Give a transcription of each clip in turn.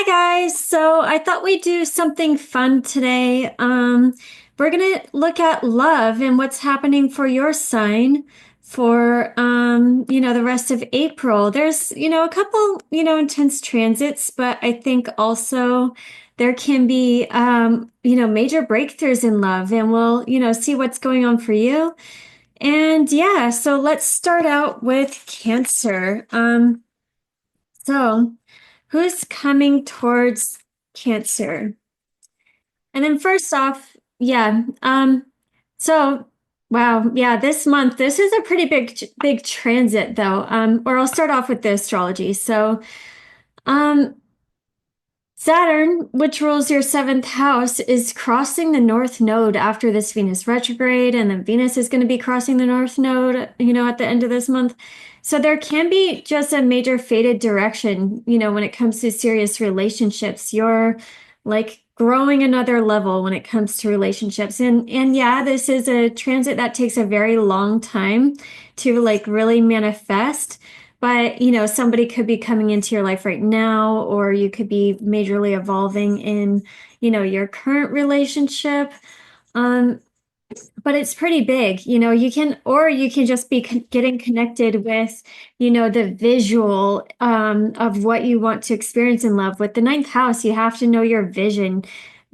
Guys, so I thought we'd do something fun today. We're gonna look at love and what's happening for your sign for the rest of April. There's, a couple, intense transits, but I think also there can be major breakthroughs in love, and we'll, see what's going on for you. And yeah, so let's start out with Cancer. So who's coming towards Cancer? And then first off, yeah, so wow, yeah, this month, this is a pretty big transit though. Or I'll start off with the astrology. So, um, Saturn, which rules your seventh house, is crossing the North Node after this Venus retrograde, and then Venus is going to be crossing the North Node, at the end of this month. So there can be just a major faded direction, when it comes to serious relationships. You're like growing another level when it comes to relationships. And yeah, this is a transit that takes a very long time to like really manifest. But, somebody could be coming into your life right now, or you could be majorly evolving in, your current relationship. Um, but it's pretty big, or you can just be getting connected with, the visual of what you want to experience in love. With the ninth house, you have to know your vision,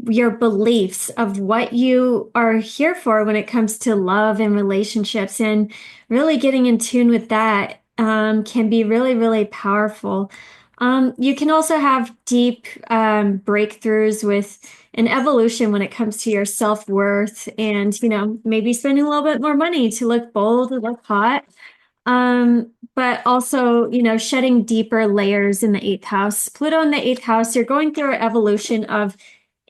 your beliefs of what you are here for when it comes to love and relationships, and really getting in tune with that can be really, really powerful. You can also have deep breakthroughs with an evolution when it comes to your self-worth and, maybe spending a little bit more money to look bold, to look hot. But also, shedding deeper layers in the eighth house. Pluto in the eighth house, you're going through an evolution of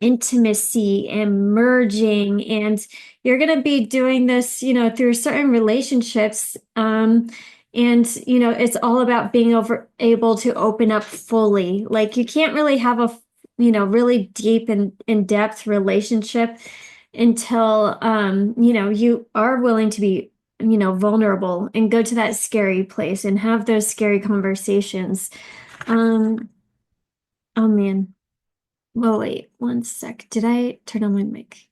intimacy and merging, and you're going to be doing this, through certain relationships. And, it's all about being able to open up fully. Like you can't really have a, really deep and in-depth relationship until, you are willing to be, vulnerable and go to that scary place and have those scary conversations. Um, oh man. Well, wait, one sec. Did I turn on my mic?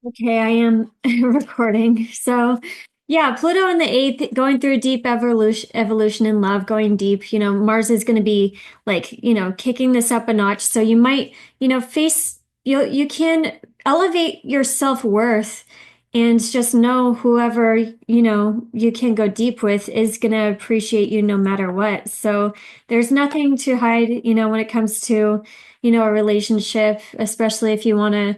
Okay, I am recording. So, yeah, Pluto in the eighth, going through deep evolution in love, going deep. Mars is going to be like, kicking this up a notch. So you might, face you can elevate your self-worth and just know whoever, you can go deep with is going to appreciate you no matter what. So there's nothing to hide, when it comes to, a relationship, especially if you want to,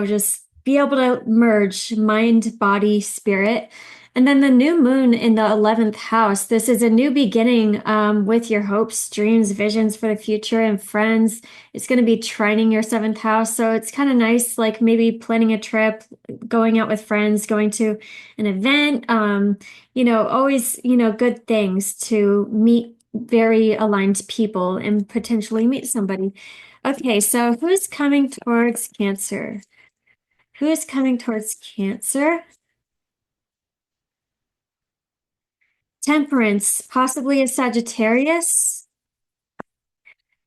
just be able to merge mind, body, spirit. And then the new moon in the 11th house. This is a new beginning with your hopes, dreams, visions for the future, and friends. It's going to be trining your seventh house. So it's kind of nice, like maybe planning a trip, going out with friends, going to an event, always, good things to meet very aligned people and potentially meet somebody. Okay, so who's coming towards Cancer? Who is coming towards Cancer? Temperance, possibly a Sagittarius.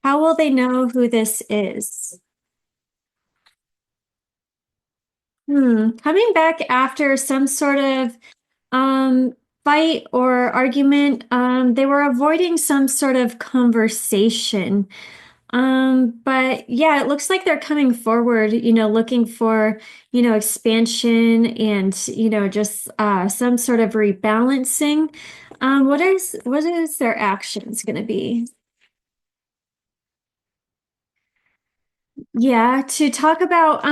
How will they know who this is? Coming back after some sort of um, fight or argument. They were avoiding some sort of conversation. But yeah, it looks like they're coming forward, looking for, expansion and, just some sort of rebalancing. What is their actions going to be? Yeah, to talk about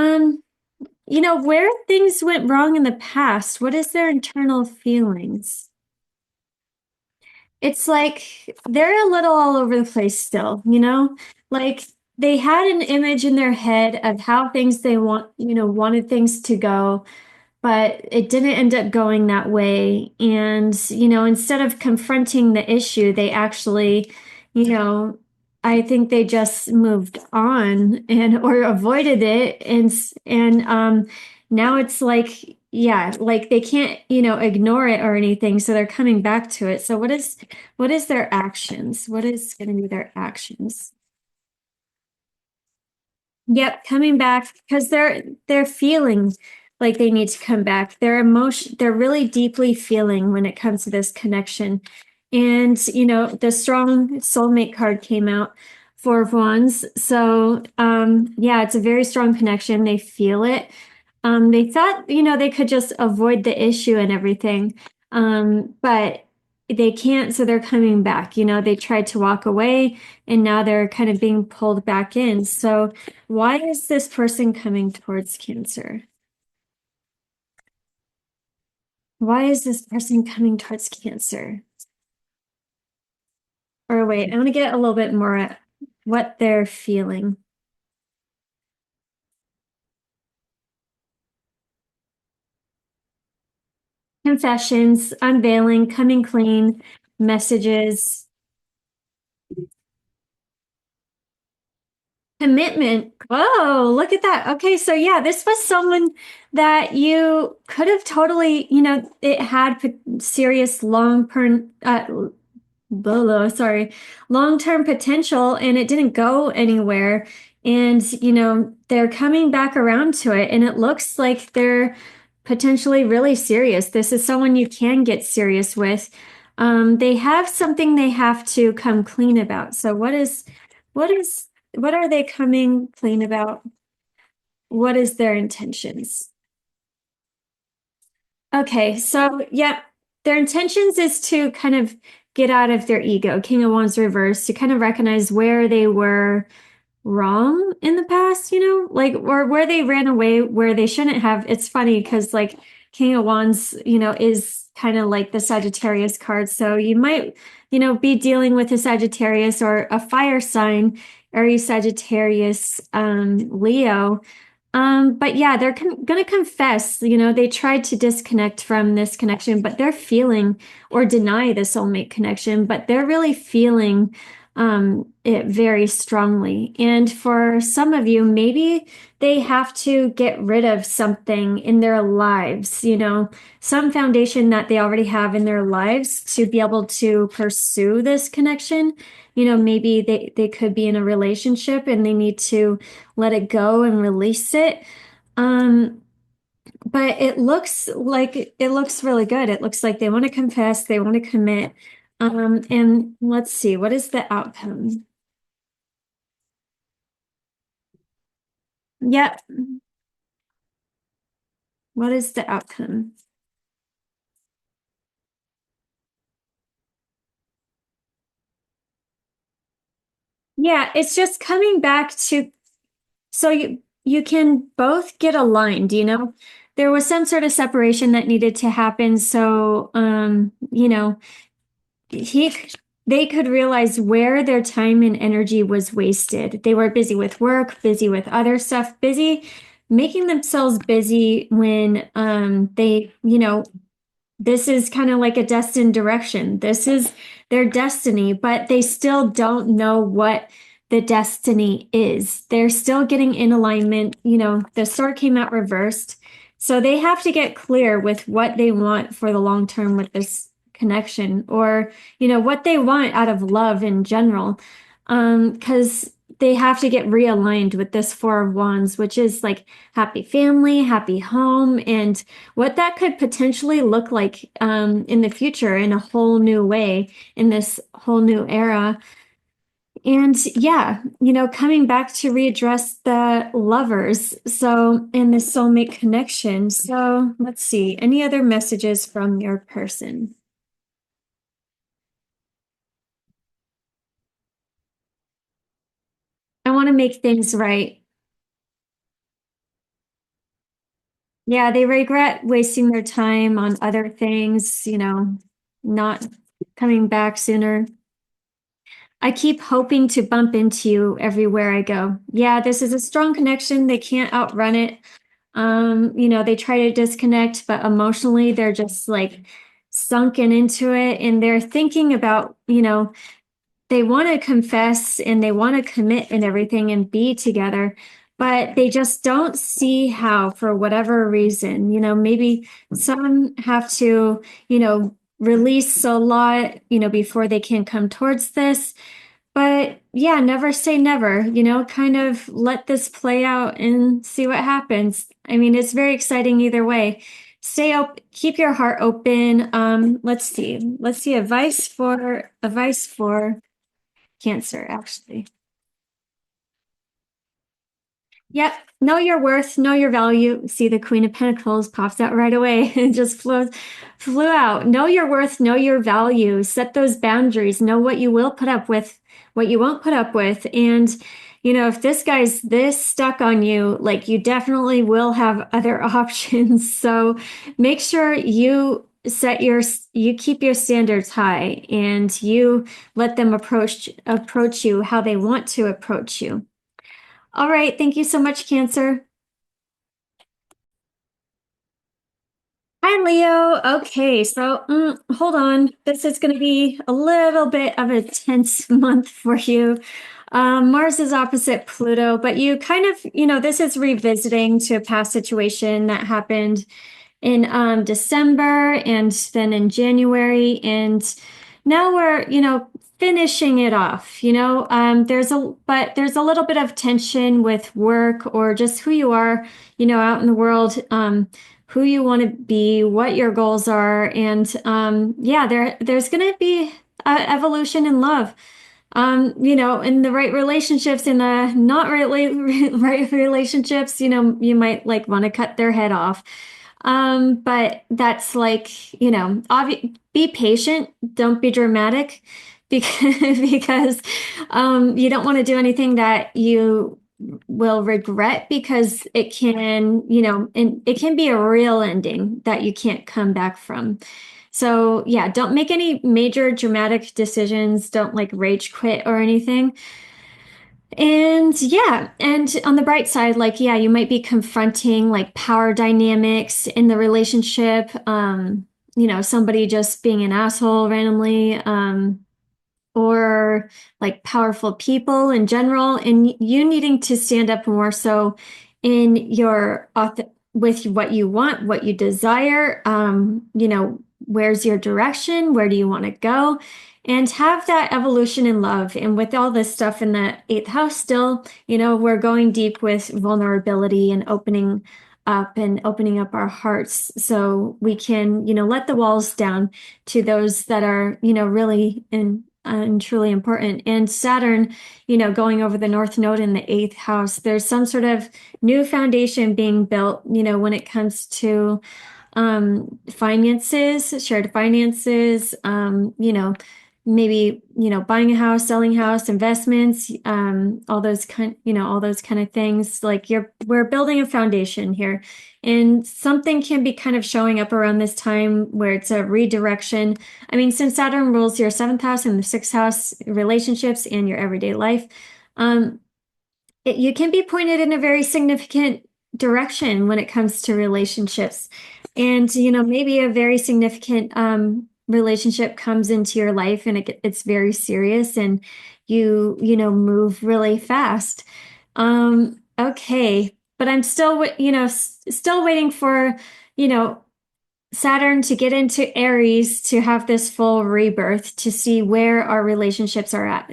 where things went wrong in the past. What is their internal feelings? It's like they're a little all over the place still, Like they had an image in their head of how things they wanted things to go, but it didn't end up going that way. And, instead of confronting the issue, they actually, you know, I think they just moved on and or avoided it. And now it's like, yeah, like they can't, ignore it or anything, so they're coming back to it. So what is their actions? What is going to be their actions? Yep, coming back because they're feeling like they need to come back. They're really deeply feeling when it comes to this connection. And the strong soulmate card came out, Four of Wands. So yeah, it's a very strong connection. They feel it. They thought, they could just avoid the issue and everything. But they can't, so they're coming back. They tried to walk away and now they're kind of being pulled back in. So why is this person coming towards Cancer? Why is this person coming towards Cancer? Or wait, I want to get a little bit more at what they're feeling. Confessions, unveiling, coming clean, messages, commitment. Whoa, look at that. Okay, so yeah, this was someone that you could have totally, it had serious Bolo, sorry, long-term potential and it didn't go anywhere. And, they're coming back around to it and it looks like they're potentially really serious. This is someone you can get serious with. They have something they have to come clean about. So what are they coming clean about? What is their intentions? Okay, so yeah, their intentions is to kind of get out of their ego, King of Wands reverse, to kind of recognize where they were wrong in the past, like or where they ran away where they shouldn't have. It's funny because like King of Wands, is kind of like the Sagittarius card. So you might, be dealing with a Sagittarius or a fire sign, Aries, Sagittarius, Leo. But yeah, they're gonna confess, they tried to disconnect from this connection, but they're feeling or deny the soulmate connection, but they're really feeling it very strongly. And for some of you, maybe they have to get rid of something in their lives, some foundation that they already have in their lives to be able to pursue this connection. Maybe they could be in a relationship and they need to let it go and release it. Um, but it looks really good. It looks like they want to confess, they want to commit. And let's see, what is the outcome? Yep. What is the outcome? Yeah, it's just coming back to so you can both get aligned, There was some sort of separation that needed to happen. So he they could realize where their time and energy was wasted. They were busy with work, busy with other stuff, busy making themselves busy when they, this is kind of like a destined direction. This is their destiny, but they still don't know what the destiny is. They're still getting in alignment. The sword came out reversed. So they have to get clear with what they want for the long term with this connection or, what they want out of love in general. Because they have to get realigned with this Four of Wands, which is like happy family, happy home, and what that could potentially look like in the future in a whole new way, in this whole new era. And yeah, coming back to readdress the lovers. So, and the soulmate connection. So let's see, any other messages from your person? I want to make things right. Yeah, they regret wasting their time on other things, not coming back sooner. I keep hoping to bump into you everywhere I go. Yeah, this is a strong connection. They can't outrun it. They try to disconnect, but emotionally they're just like sunken into it and they're thinking about, they want to confess and they want to commit and everything and be together, but they just don't see how for whatever reason. Maybe some have to, release a lot, before they can come towards this. But yeah, never say never, kind of let this play out and see what happens. I mean, it's very exciting either way. Stay open, keep your heart open. Let's see. Let's see advice for Cancer, actually. Yep. Know your worth, know your value. See, the Queen of Pentacles pops out right away and just flew out. Know your worth, know your value. Set those boundaries. Know what you will put up with, what you won't put up with. And, if this guy's this stuck on you, like you definitely will have other options. So make sure you keep your standards high and you let them approach you how they want to approach you. All right. Thank you so much, Cancer. Hi, Leo. Okay, so hold on. This is going to be a little bit of a tense month for you. Mars is opposite Pluto, but you kind of, this is revisiting to a past situation that happened in December and then in January. And now we're, finishing it off. There's a little bit of tension with work or just who you are, out in the world, who you want to be, what your goals are. And yeah, there's going to be evolution in love. In the right relationships, in the not really right relationships, you might like want to cut their head off. But that's like, be patient, don't be dramatic because you don't want to do anything that you will regret because it can, and it can be a real ending that you can't come back from. So yeah, don't make any major dramatic decisions. Don't like rage quit or anything. And yeah, and on the bright side, like, yeah, you might be confronting like power dynamics in the relationship, somebody just being an asshole randomly, or like powerful people in general, and you needing to stand up more so in your with what you want, what you desire, where's your direction, where do you want to go, and have that evolution in love. And with all this stuff in the eighth house, still, we're going deep with vulnerability and opening up our hearts so we can, let the walls down to those that are, really and truly important. And Saturn, going over the North Node in the eighth house, there's some sort of new foundation being built, when it comes to finances, shared finances, maybe, buying a house, selling a house, investments, all those kind of things. Like we're building a foundation here. And something can be kind of showing up around this time where it's a redirection. I mean, since Saturn rules your seventh house and the sixth house, relationships and your everyday life, you can be pointed in a very significant direction when it comes to relationships. And, maybe a very significant relationship comes into your life and it's very serious and move really fast. Okay. But I'm still, still waiting for, you know, Saturn to get into Aries to have this full rebirth to see where our relationships are at.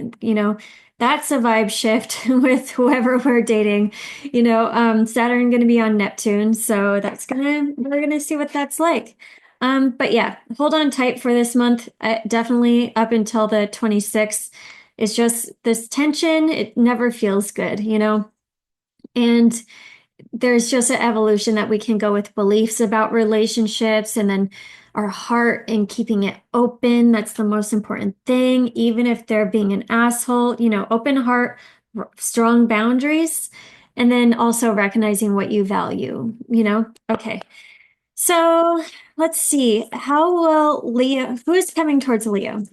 That's a vibe shift with whoever we're dating. Saturn going to be on Neptune, so we're gonna see what that's like. But yeah, hold on tight for this month. Definitely up until the 26th. It's just this tension. It never feels good, and there's just an evolution that we can go with beliefs about relationships and then our heart and keeping it open. That's the most important thing. Even if they're being an asshole, open heart, strong boundaries, and then also recognizing what you value. Okay. So let's see. Who is coming towards Leo?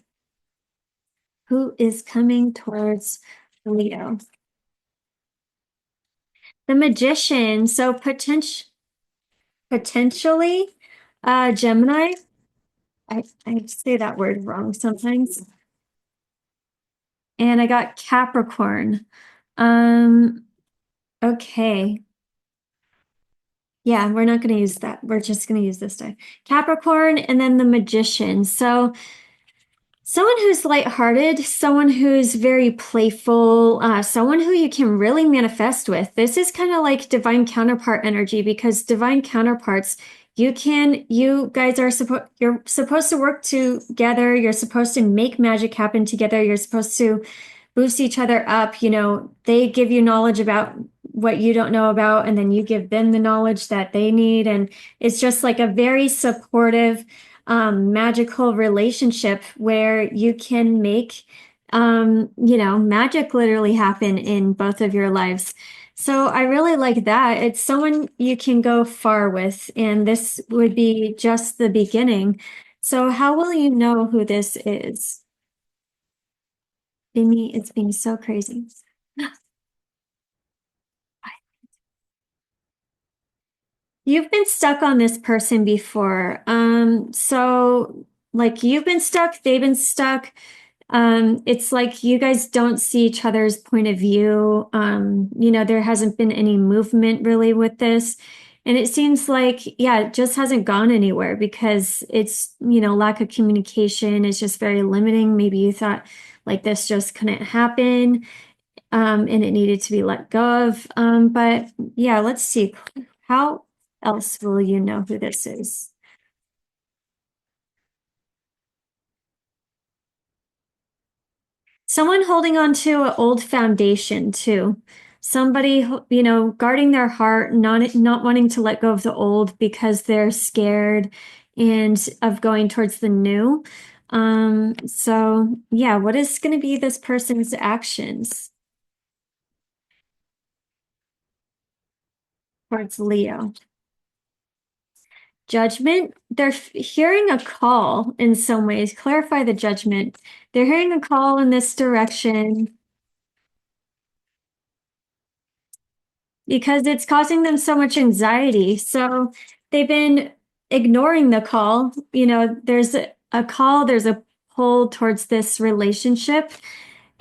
Who is coming towards Leo? The Magician. So potentially, Gemini. I say that word wrong sometimes. And I got Capricorn. Um, Okay. Yeah, we're not going to use that. We're just going to use this die. Capricorn and then the Magician. So someone who's lighthearted, someone who's very playful, someone who you can really manifest with. This is kind of like divine counterpart energy because divine counterparts, you guys are you're supposed to work together. You're supposed to make magic happen together. You're supposed to boost each other up. You know, they give you knowledge about what you don't know about, and then you give them the knowledge that they need. And it's just like a very supportive, magical relationship where you can make, magic literally happen in both of your lives. So I really like that. It's someone you can go far with, and this would be just the beginning. So how will you know who this is? Amy, it's being so crazy. You've been stuck on this person before. So like you've been stuck, they've been stuck. It's like you guys don't see each other's point of view. There hasn't been any movement really with this. And it seems like, yeah, it just hasn't gone anywhere because it's, lack of communication is just very limiting. Maybe you thought like this just couldn't happen, and it needed to be let go of. But yeah, let's see. How else will you know who this is? Someone holding on to an old foundation too. Somebody, guarding their heart, not wanting to let go of the old because they're scared and of going towards the new. So yeah, what is going to be this person's actions towards Leo? Judgment, they're hearing a call in some ways. Clarify the judgment. They're hearing a call in this direction because it's causing them so much anxiety. So they've been ignoring the call. There's a call, there's a pull towards this relationship.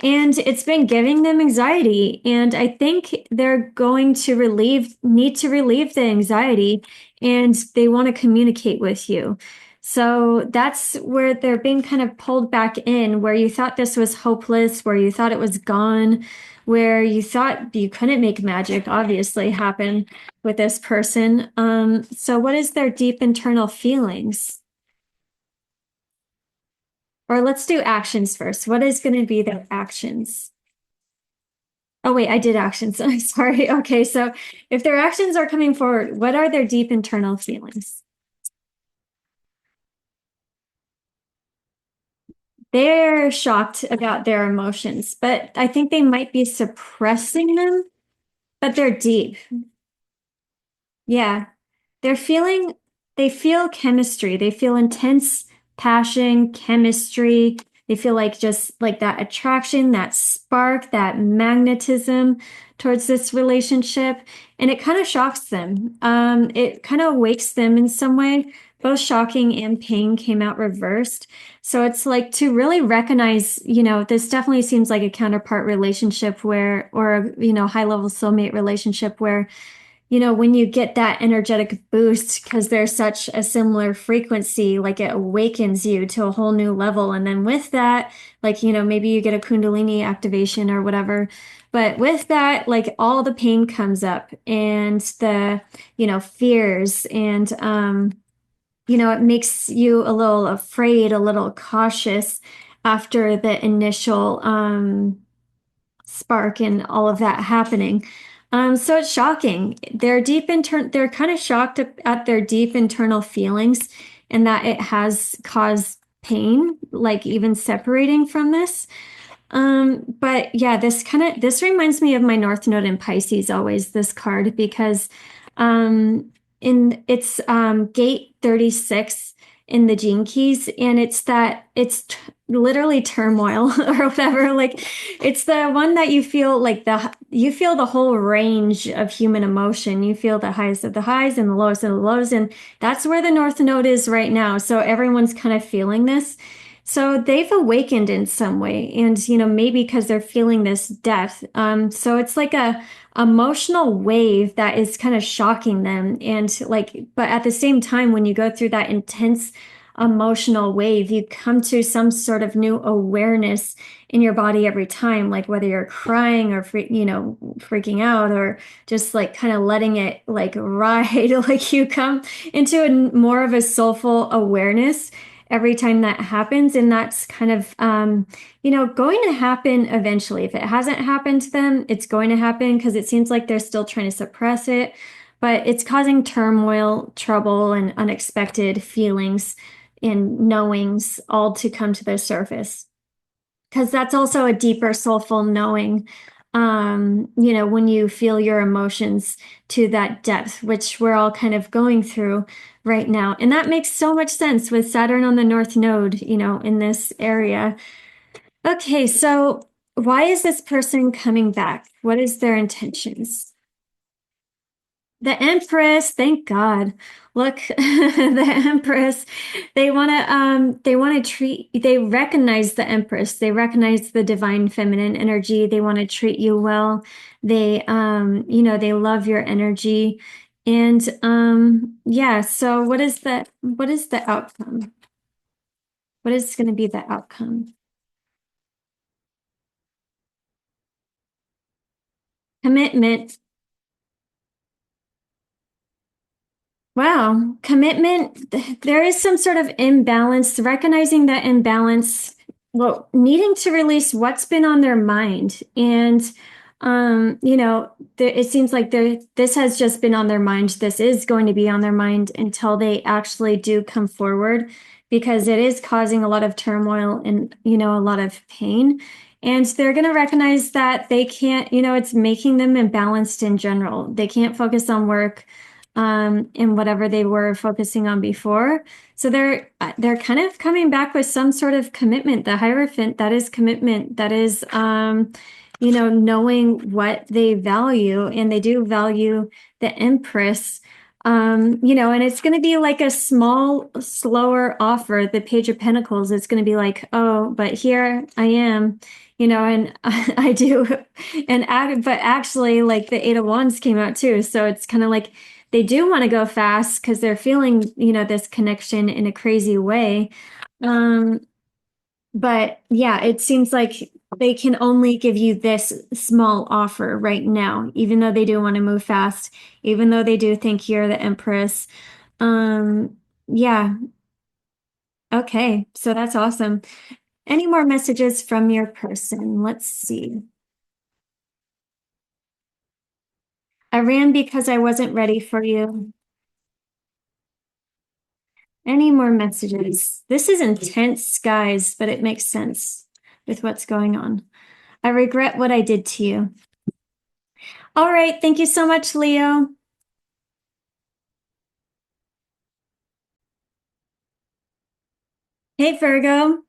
And it's been giving them anxiety. And I think they're going to need to relieve the anxiety, and they want to communicate with you. So that's where they're being kind of pulled back in, where you thought this was hopeless, where you thought it was gone, where you thought you couldn't make magic obviously happen with this person. So what is their deep internal feelings? Or let's do actions first. What is going to be their actions? Oh, wait, I did actions. I'm sorry. Okay, so if their actions are coming forward, what are their deep internal feelings? They're shocked about their emotions, but I think they might be suppressing them, but they're deep. Yeah. They're feeling, they feel chemistry. They feel intense passion, chemistry. They feel like just like that attraction, that spark, that magnetism towards this relationship. And it kind of shocks them. It kind of wakes them in some way. Both shocking and pain came out reversed. So it's like to really recognize, this definitely seems like a counterpart relationship where, or, high level soulmate relationship where when you get that energetic boost because there's such a similar frequency, like it awakens you to a whole new level. And then with that, like, maybe you get a Kundalini activation or whatever. But with that, like all the pain comes up and the, fears and, it makes you a little afraid, a little cautious after the initial, spark and all of that happening. So it's shocking. They're kind of shocked at their deep internal feelings and that it has caused pain, like even separating from this. But yeah, this reminds me of my North Node in Pisces always, this card, because in it's gate 36 in the Gene Keys, and literally turmoil or whatever. Like it's the one that you feel the whole range of human emotion. You feel the highest of the highs and the lowest of the lows, and that's where the North Node is right now. So everyone's kind of feeling this. So they've awakened in some way, and maybe because they're feeling this depth. So it's like a emotional wave that is kind of shocking them, and but at the same time, when you go through that intense emotional wave, you come to some sort of new awareness in your body every time, like whether you're crying or freaking out or just like kind of letting it like ride, like you come into more of a soulful awareness every time that happens. And that's kind of, going to happen eventually. If it hasn't happened to them, it's going to happen because it seems like they're still trying to suppress it, but it's causing turmoil, trouble, and unexpected feelings and knowings all to come to the surface. Because that's also a deeper soulful knowing, when you feel your emotions to that depth, which we're all kind of going through right now. And that makes so much sense with Saturn on the North Node, in this area. Okay, so why is this person coming back? What is their intentions? The Empress, thank God. Look, the Empress, they recognize the Empress. They recognize the divine feminine energy. They want to treat you well. They love your energy. And yeah, so what is the outcome? What is going to be the outcome? Commitment. Wow, commitment. There is some sort of imbalance, recognizing that imbalance, well, needing to release what's been on their mind. And, it seems like this has just been on their mind. This is going to be on their mind until they actually do come forward because it is causing a lot of turmoil and, a lot of pain. And they're going to recognize that they can't, it's making them imbalanced in general. They can't focus on work in whatever they were focusing on before. So they're kind of coming back with some sort of commitment. The Hierophant, that is commitment. That is knowing what they value, and they do value the Empress. And it's going to be like a small, slower offer. The Page of Pentacles, it's going to be like, oh, but here I am, and I do, but actually, like the Eight of Wands came out too. So it's kind of like they do want to go fast because they're feeling, this connection in a crazy way. Um, but yeah, it seems like they can only give you this small offer right now, even though they do want to move fast, even though they do think you're the Empress. Yeah. Okay. So that's awesome. Any more messages from your person? Let's see. I ran because I wasn't ready for you. Any more messages? This is intense, guys, but it makes sense with what's going on. I regret what I did to you. All right. Thank you so much, Leo. Hey, Virgo.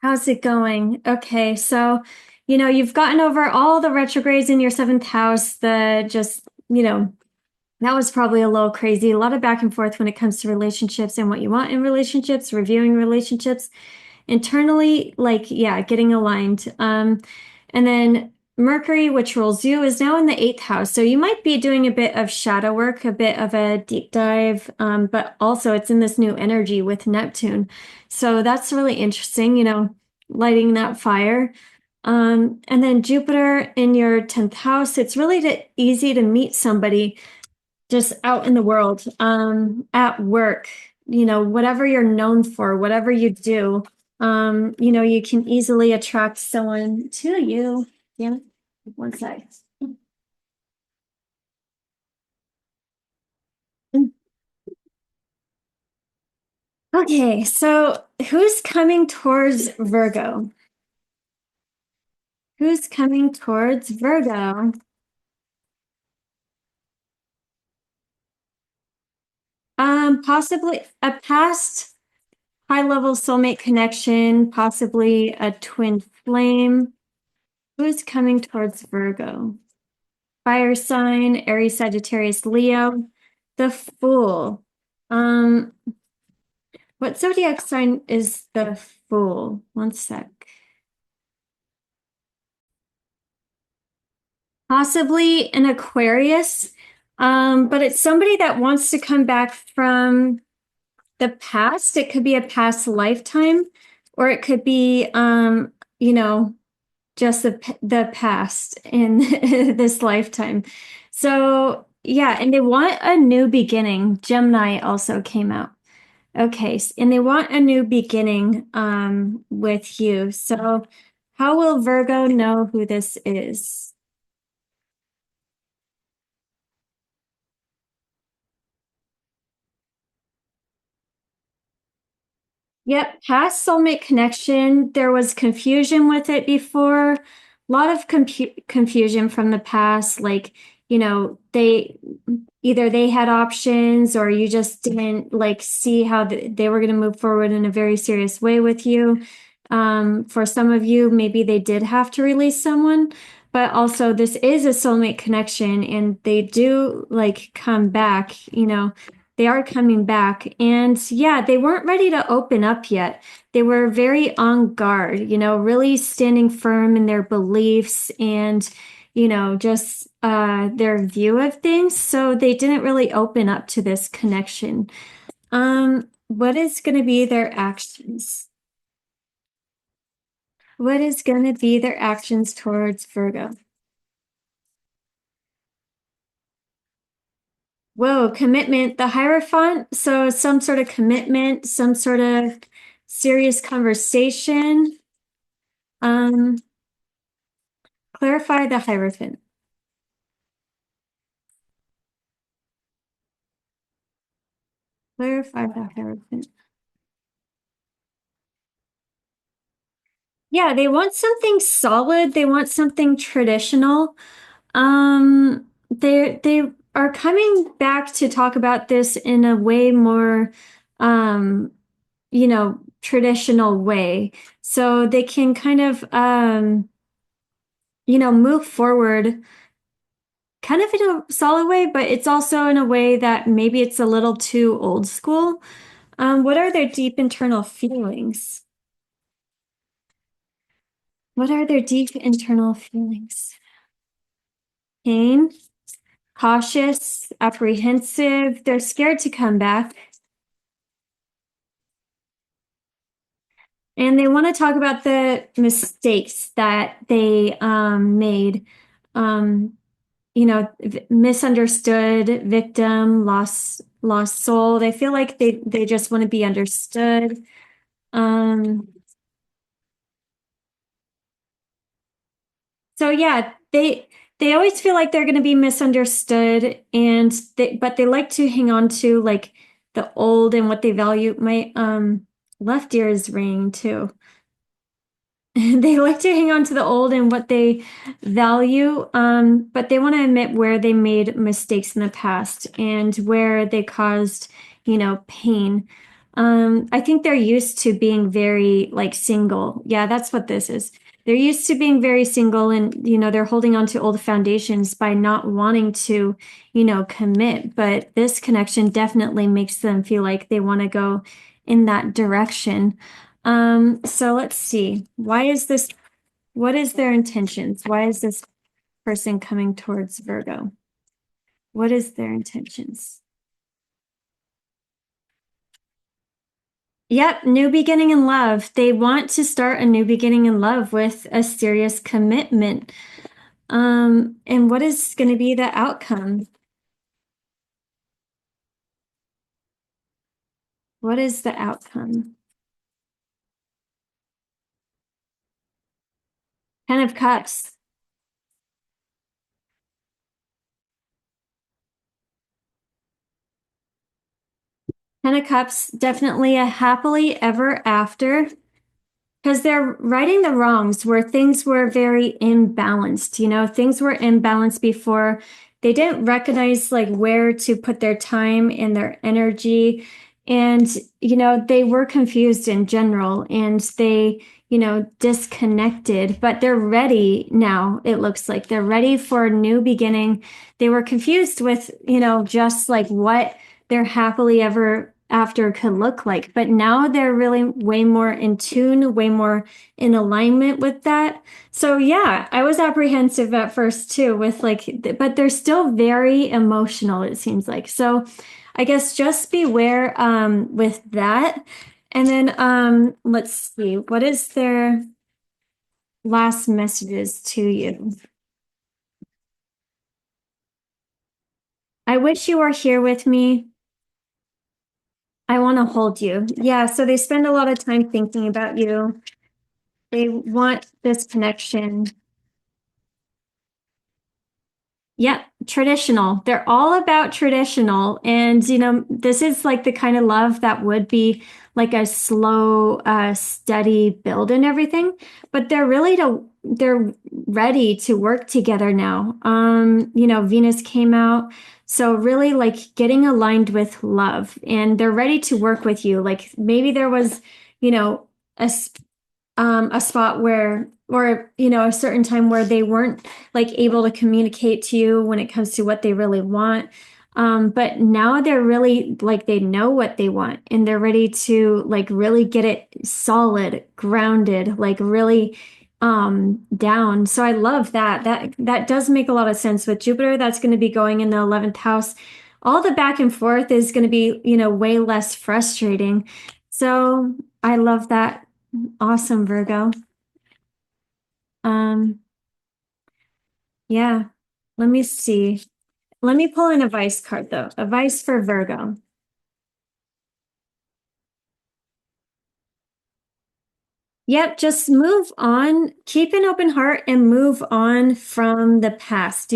How's it going? Okay. So, you've gotten over all the retrogrades in your seventh house, that was probably a little crazy. A lot of back and forth when it comes to relationships and what you want in relationships, reviewing relationships. Internally, like, yeah, getting aligned. And then Mercury, which rules you, is now in the eighth house. So you might be doing a bit of shadow work, a bit of a deep dive, but also it's in this new energy with Neptune. So that's really interesting, lighting that fire. And then Jupiter in your 10th house, it's really easy to meet somebody just out in the world, at work, whatever you're known for, whatever you do, you can easily attract someone to you. Yeah, one side. Okay, so who's coming towards Virgo? Who's coming towards Virgo? Possibly a past high-level soulmate connection, possibly a twin flame. Who's coming towards Virgo? Fire sign, Aries, Sagittarius, Leo. The Fool. Um, what zodiac sign is the Fool. One sec. Possibly an Aquarius, but it's somebody that wants to come back from the past. It could be a past lifetime, or it could be, you know, just the past in this lifetime. So yeah, and they want a new beginning. Gemini also came out. Okay, and they want a new beginning with you. So how will Virgo know who this is? Yep, past soulmate connection. There was confusion with it before. A lot of confusion from the past. Like, they either they had options or you just didn't like see how they were going to move forward in a very serious way with you. For some of you, maybe they did have to release someone, but also this is a soulmate connection and they do like come back, they are coming back. And yeah, they weren't ready to open up yet. They were very on guard, really standing firm in their beliefs and, just their view of things. So they didn't really open up to this connection. What is going to be their actions? What is going to be their actions towards Virgo? Whoa, commitment, the Hierophant. So some sort of commitment, some sort of serious conversation. Um, Clarify the Hierophant. Clarify the Hierophant. Yeah, they want something solid. They want something traditional. They are coming back to talk about this in a way more, traditional way. So they can kind of, move forward kind of in a solid way, but it's also in a way that maybe it's a little too old school. What are their deep internal feelings? What are their deep internal feelings? Pain, cautious, apprehensive. They're scared to come back. And they want to talk about the mistakes that they made. Um, Misunderstood, victim, lost soul. They feel like they just want to be understood. Um, so yeah, they always feel like they're going to be misunderstood, and but they like to hang on to like the old and what they value. My left ear is ringing too. They like to hang on to the old and what they value, but they want to admit where they made mistakes in the past and where they caused, pain. I think they're used to being very like single. Yeah, that's what this is. They're used to being very single and, they're holding on to old foundations by not wanting to, commit. But this connection definitely makes them feel like they want to go in that direction. So let's see. What is their intentions? Why is this person coming towards Virgo? What is their intentions? Yep, new beginning in love. They want to start a new beginning in love with a serious commitment. And what is going to be the outcome? What is the outcome? Ten of Cups. Ten of Cups, definitely a happily ever after. Because they're righting the wrongs where things were very imbalanced. Things were imbalanced before. They didn't recognize like where to put their time and their energy. And, they were confused in general and they, disconnected, but they're ready now. It looks like they're ready for a new beginning. They were confused with, just like what their happily ever after could look like. But now they're really way more in tune, way more in alignment with that. So yeah, I was apprehensive at first too with like, but they're still very emotional, it seems like. So I guess just beware with that. And then let's see, what is their last messages to you? I wish you were here with me. I want to hold you. Yeah, so they spend a lot of time thinking about you. They want this connection. Yep, traditional. They're all about traditional. And, this is like the kind of love that would be like a slow, steady build and everything. But they're ready to work together now. Venus came out. So really like getting aligned with love and they're ready to work with you. Like maybe there was, you know, a a spot where, or, a certain time where they weren't like able to communicate to you when it comes to what they really want. But now they're really like they know what they want and they're ready to like really get it solid, grounded, like really down. So I love that. That does make a lot of sense with Jupiter. That's going to be going in the 11th house. All the back and forth is going to be, way less frustrating. So I love that. Awesome, Virgo. Um, yeah. Let me see. Let me pull an advice card though. Advice for Virgo. Yep, just move on. Keep an open heart and move on from the past,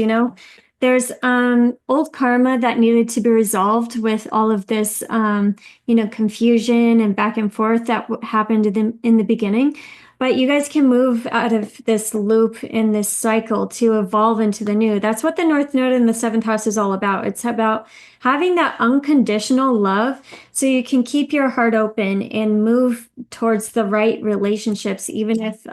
There's old karma that needed to be resolved with all of this confusion and back and forth that happened in the beginning. But you guys can move out of this loop in this cycle to evolve into the new. That's what the North Node in the seventh house is all about. It's about having that unconditional love so you can keep your heart open and move towards the right relationships, even if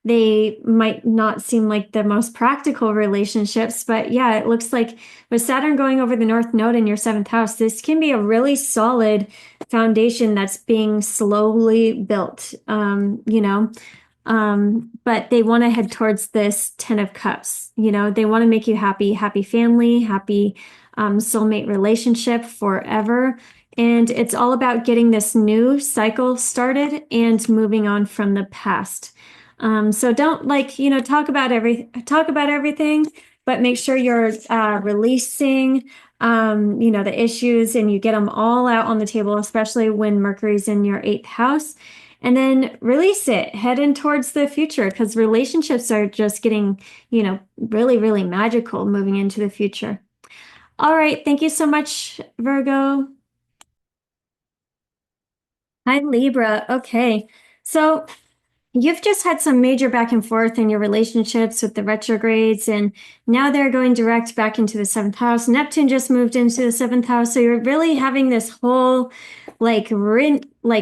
they might not seem like the most practical relationships. But yeah, it looks like with Saturn going over the North Node in your seventh house, this can be a really solid foundation that's being slowly built, but they want to head towards this 10 of cups. They want to make you happy, happy family, happy soulmate relationship forever. And it's all about getting this new cycle started and moving on from the past. So don't talk about everything, but make sure you're releasing, the issues and you get them all out on the table, especially when Mercury's in your eighth house. And then release it, head in towards the future because relationships are just getting, really, really magical moving into the future. All right. Thank you so much, Virgo. Hi, Libra. Okay. So you've just had some major back and forth in your relationships with the retrogrades, and now they're going direct back into the seventh house. Neptune just moved into the seventh house. So you're really having this whole like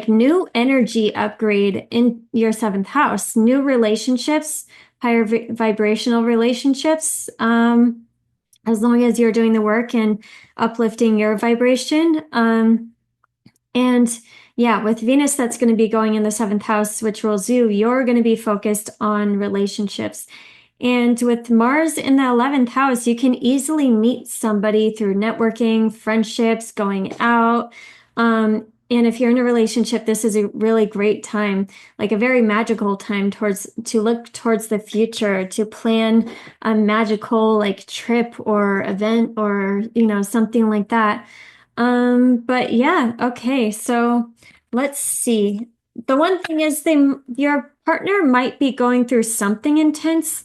new energy upgrade in your seventh house, new relationships, higher vibrational relationships. As long as you're doing the work and uplifting your vibration. And yeah, with Venus, that's going to be going in the seventh house, which rules you. You're going to be focused on relationships. And with Mars in the 11th house, you can easily meet somebody through networking, friendships, going out. And if you're in a relationship, this is a really great time, like a very magical time to look towards the future, to plan a magical like trip or event or, something like that. But yeah, okay. So let's see. The one thing is your partner might be going through something intense.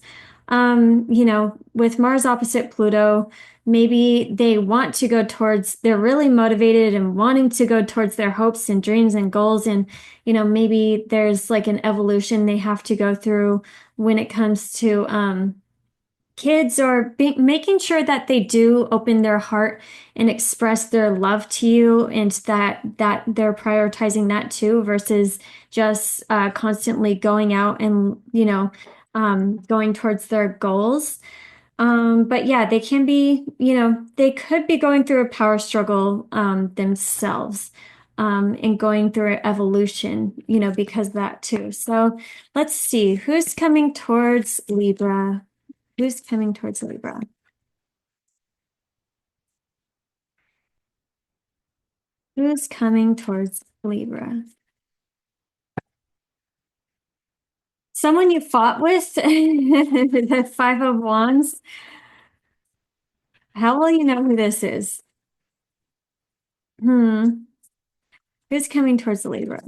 With Mars opposite Pluto, maybe they're really motivated and wanting to go towards their hopes and dreams and goals. And, maybe there's like an evolution they have to go through when it comes to, kids or making sure that they do open their heart and express their love to you and that they're prioritizing that too versus just constantly going out and going towards their goals. But yeah, they can be, they could be going through a power struggle themselves, and going through an evolution, because of that too. So let's see who's coming towards Libra. Who's coming towards Libra? Who's coming towards Libra? Someone you fought with, the Five of Wands. How will you know who this is? Hmm. Who's coming towards Libra?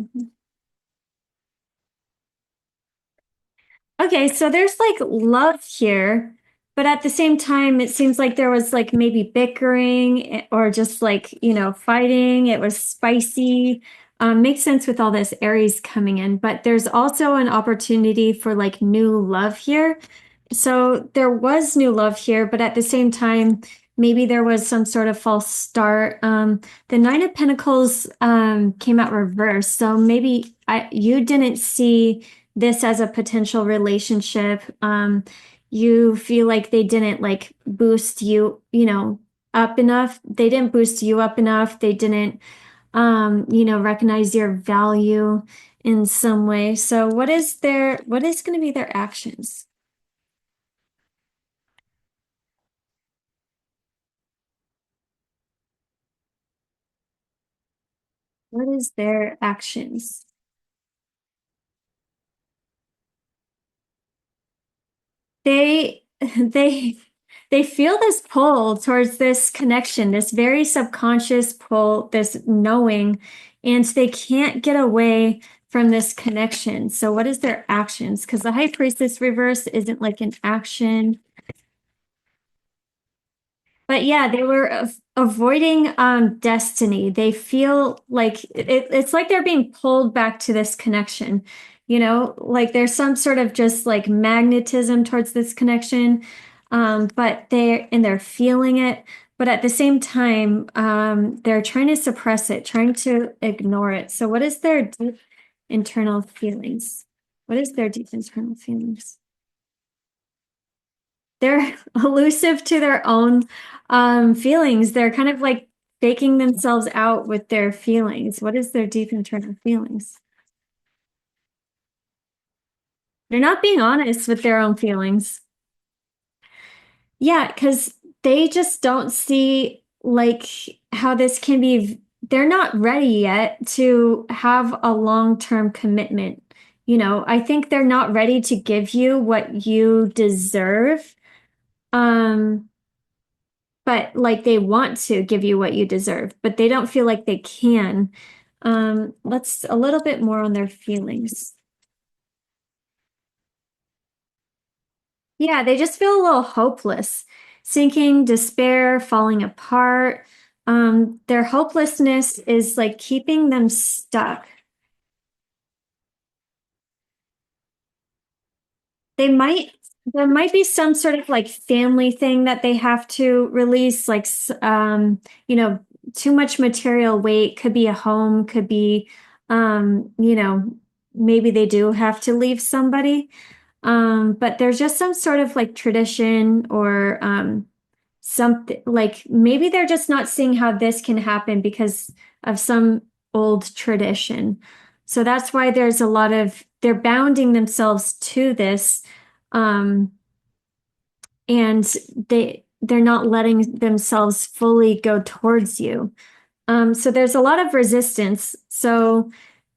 Okay, so there's like love here, but at the same time, it seems like there was like maybe bickering or just like, fighting. It was spicy. Makes sense with all this Aries coming in, but there's also an opportunity for like new love here. So there was new love here, but at the same time, maybe there was some sort of false start. The Nine of Pentacles came out reversed, so maybe you didn't see this as a potential relationship. You feel like they didn't like boost you, up enough. They didn't boost you up enough. They didn't, recognize your value in some way. So what is going to be their actions? What is their actions? They they they feel this pull towards this connection, this very subconscious pull, this knowing, and they can't get away from this connection. So what is their actions? Because the High Priestess reverse isn't like an action. But yeah, they were avoiding destiny. They feel like it's like they're being pulled back to this connection. Like there's some sort of just like magnetism towards this connection. But they're feeling it. But at the same time, they're trying to suppress it, trying to ignore it. So what is their deep internal feelings? What is their deep internal feelings? They're elusive to their own feelings. They're kind of like faking themselves out with their feelings. What is their deep internal feelings? They're not being honest with their own feelings. Yeah, because they just don't see like how this can be. They're not ready yet to have a long-term commitment. I think they're not ready to give you what you deserve. Um, but like they want to give you what you deserve, but they don't feel like they can. Let's a little bit more on their feelings. Yeah, they just feel a little hopeless, sinking, despair, falling apart. Their hopelessness is like keeping them stuck. They might, there might be some sort of like family thing that they have to release, like, too much material weight, could be a home, could be, maybe they do have to leave somebody. But there's just some sort of like tradition or, something like maybe they're just not seeing how this can happen because of some old tradition. So that's why there's a lot of they're bounding themselves to this, um, and they're not letting themselves fully go towards you. So there's a lot of resistance. So,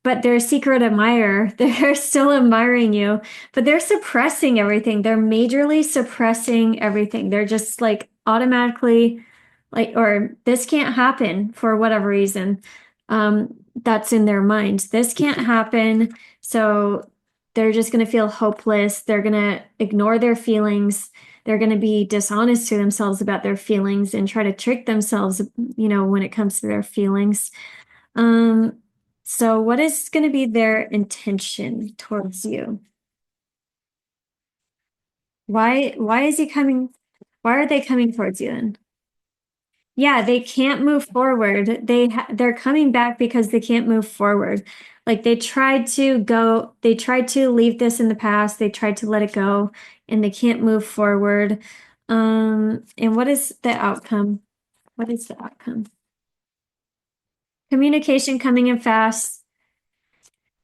but they're a secret admirer. They're still admiring you, but they're suppressing everything. They're majorly suppressing everything. They're just like automatically like, or this can't happen for whatever reason. That's in their mind. This can't happen. So they're just going to feel hopeless. They're going to ignore their feelings. They're going to be dishonest to themselves about their feelings and try to trick themselves, when it comes to their feelings. Um, so what is going to be their intention towards you? Why is he coming? Why are they coming towards you then? Yeah, they can't move forward. They're coming back because they can't move forward. Like they tried to leave this in the past, they tried to let it go, and they can't move forward. And what is the outcome? What is the outcome? Communication coming in fast.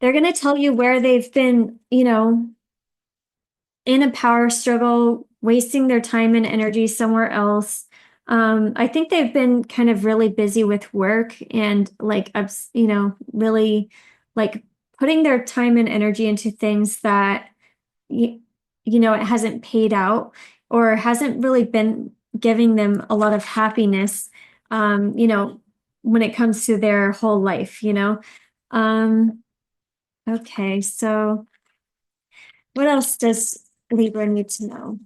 They're going to tell you where they've been, in a power struggle, wasting their time and energy somewhere else. I think they've been kind of really busy with work and like, really like putting their time and energy into things that, you, it hasn't paid out or hasn't really been giving them a lot of happiness, when it comes to their whole life. Um, okay, so what else does Libra need to know?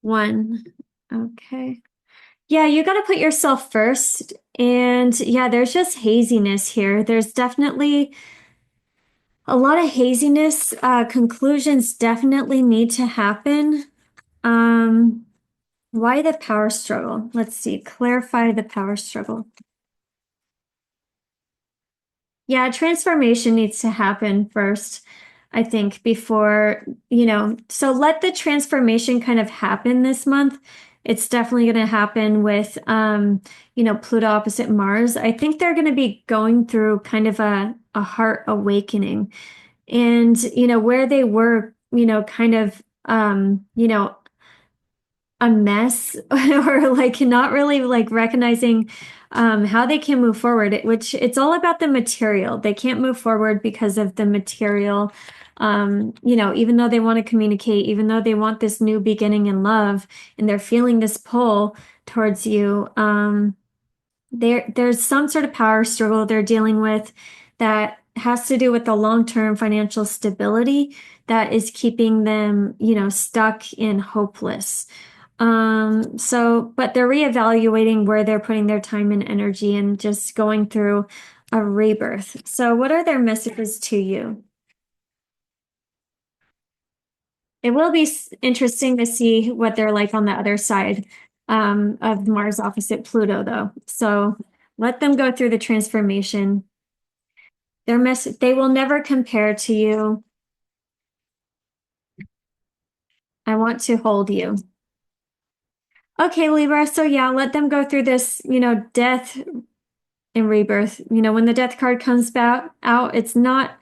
One. Okay. Yeah, you got to put yourself first. And yeah, there's just haziness here. There's definitely a lot of haziness. Conclusions definitely need to happen. Um, why the power struggle? Let's see. Clarify the power struggle. Yeah, transformation needs to happen first, I think, before, so let the transformation kind of happen this month. It's definitely going to happen with, Pluto opposite Mars. I think they're going to be going through kind of a heart awakening and, where they were, kind of, a mess or like not really like recognizing how they can move forward, which it's all about the material. They can't move forward because of the material. Even though they want to communicate, even though they want this new beginning in love and they're feeling this pull towards you, there's some sort of power struggle they're dealing with that has to do with the long-term financial stability that is keeping them, stuck and hopeless. But they're reevaluating where they're putting their time and energy and just going through a rebirth. So, what are their messages to you? It will be interesting to see what they're like on the other side of Mars opposite Pluto, though. So, let them go through the transformation. They will never compare to you. I want to hold you. Okay, Libra. So yeah, let them go through this, death in rebirth. When the death card comes out, it's not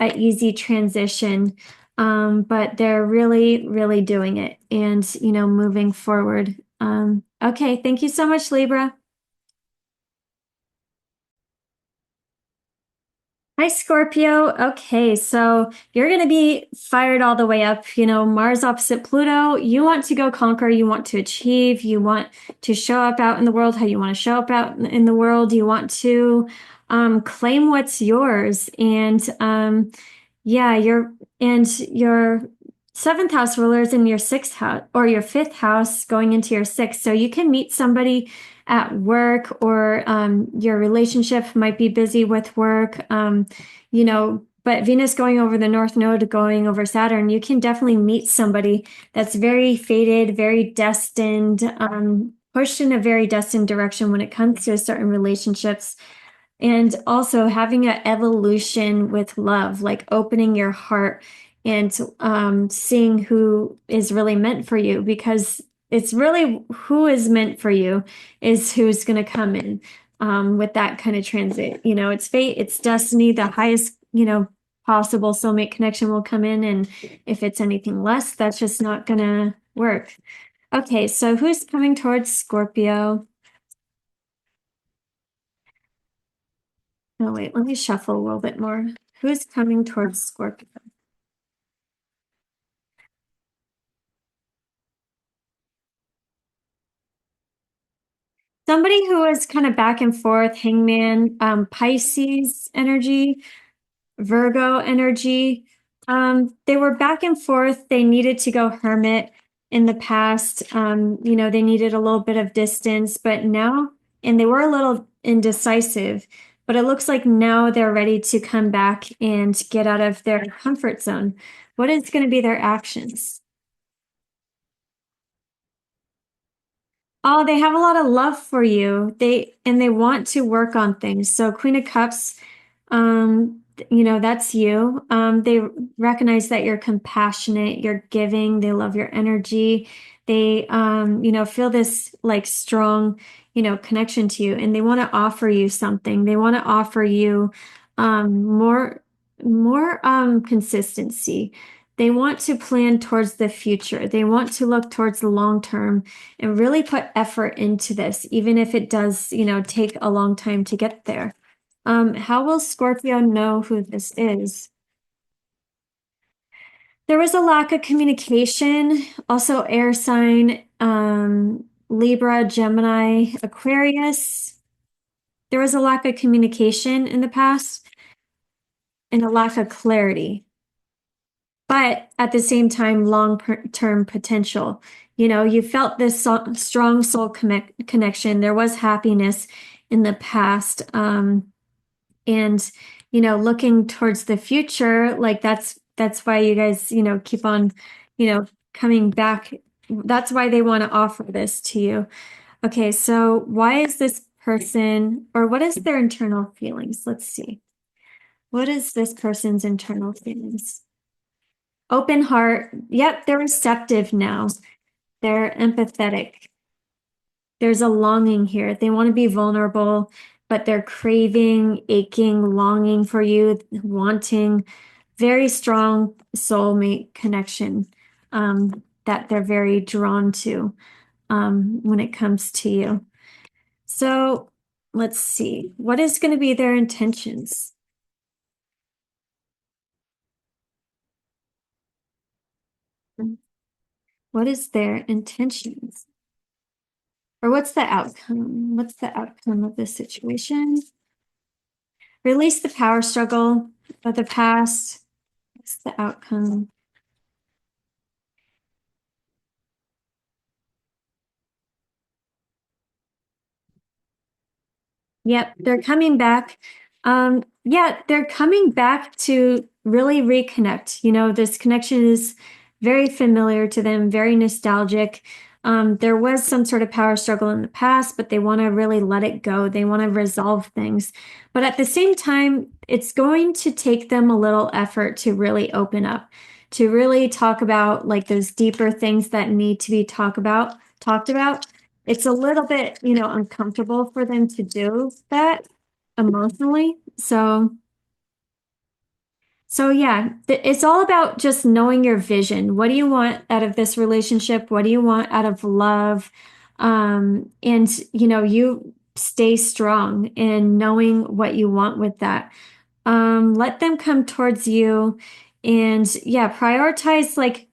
an easy transition, but they're really, really doing it and, moving forward. Okay, thank you so much, Libra. Hi, Scorpio. Okay, so you're going to be fired all the way up. Mars opposite Pluto. You want to go conquer, you want to achieve, you want to show up out in the world how you want to show up out in the world. You want to claim what's yours. And yeah, your seventh house ruler is in your sixth house or your fifth house going into your sixth. So you can meet somebody at work or your relationship might be busy with work. But Venus going over the North Node, going over Saturn, you can definitely meet somebody that's very fated, very destined, pushed in a very destined direction when it comes to certain relationships. And also having an evolution with love, like opening your heart and seeing who is really meant for you, because it's really who is meant for you is who's going to come in with that kind of transit. It's fate, it's destiny, the highest, possible soulmate connection will come in. And if it's anything less, that's just not going to work. Okay, so who's coming towards Scorpio? Oh, wait, let me shuffle a little bit more. Who's coming towards Scorpio? Somebody who was kind of back and forth, hangman, Pisces energy, Virgo energy. They were back and forth. They needed to go hermit in the past. They needed a little bit of distance, but now, and they were a little indecisive, but it looks like now they're ready to come back and get out of their comfort zone. What is going to be their actions? Oh, they have a lot of love for you. They want to work on things. So Queen of Cups, that's you. They recognize that you're compassionate, you're giving, they love your energy. They, feel this like strong, connection to you, and they want to offer you something. They want to offer you, more consistency. They want to plan towards the future. They want to look towards the long term and really put effort into this, even if it does, take a long time to get there. How will Scorpio know who this is? There was a lack of communication, also air sign, Libra, Gemini, Aquarius. There was a lack of communication in the past and a lack of clarity, but at the same time, long-term potential. You felt this strong soul connection. There was happiness in the past. And looking towards the future, like that's why you guys keep on coming back. That's why they want to offer this to you. Okay, so why is this person, or what is their internal feelings? Let's see. What is this person's internal feelings? Open heart. Yep, they're receptive now. They're empathetic. There's a longing here. They want to be vulnerable, but they're craving, aching, longing for you, wanting very strong soulmate connection, that they're very drawn to, when it comes to you. So let's see. What is going to be their intentions? What is their intentions? Or what's the outcome? What's the outcome of this situation? Release the power struggle of the past. What's the outcome? Yep, they're coming back. Yeah, they're coming back to really reconnect. This connection is very familiar to them, very nostalgic. There was some sort of power struggle in the past, but they want to really let it go. They want to resolve things. But at the same time, it's going to take them a little effort to really open up, to really talk about like those deeper things that need to be talked about. It's a little bit, uncomfortable for them to do that emotionally. So yeah, it's all about just knowing your vision. What do you want out of this relationship? What do you want out of love? And you stay strong in knowing what you want with that. Let them come towards you, and yeah, prioritize like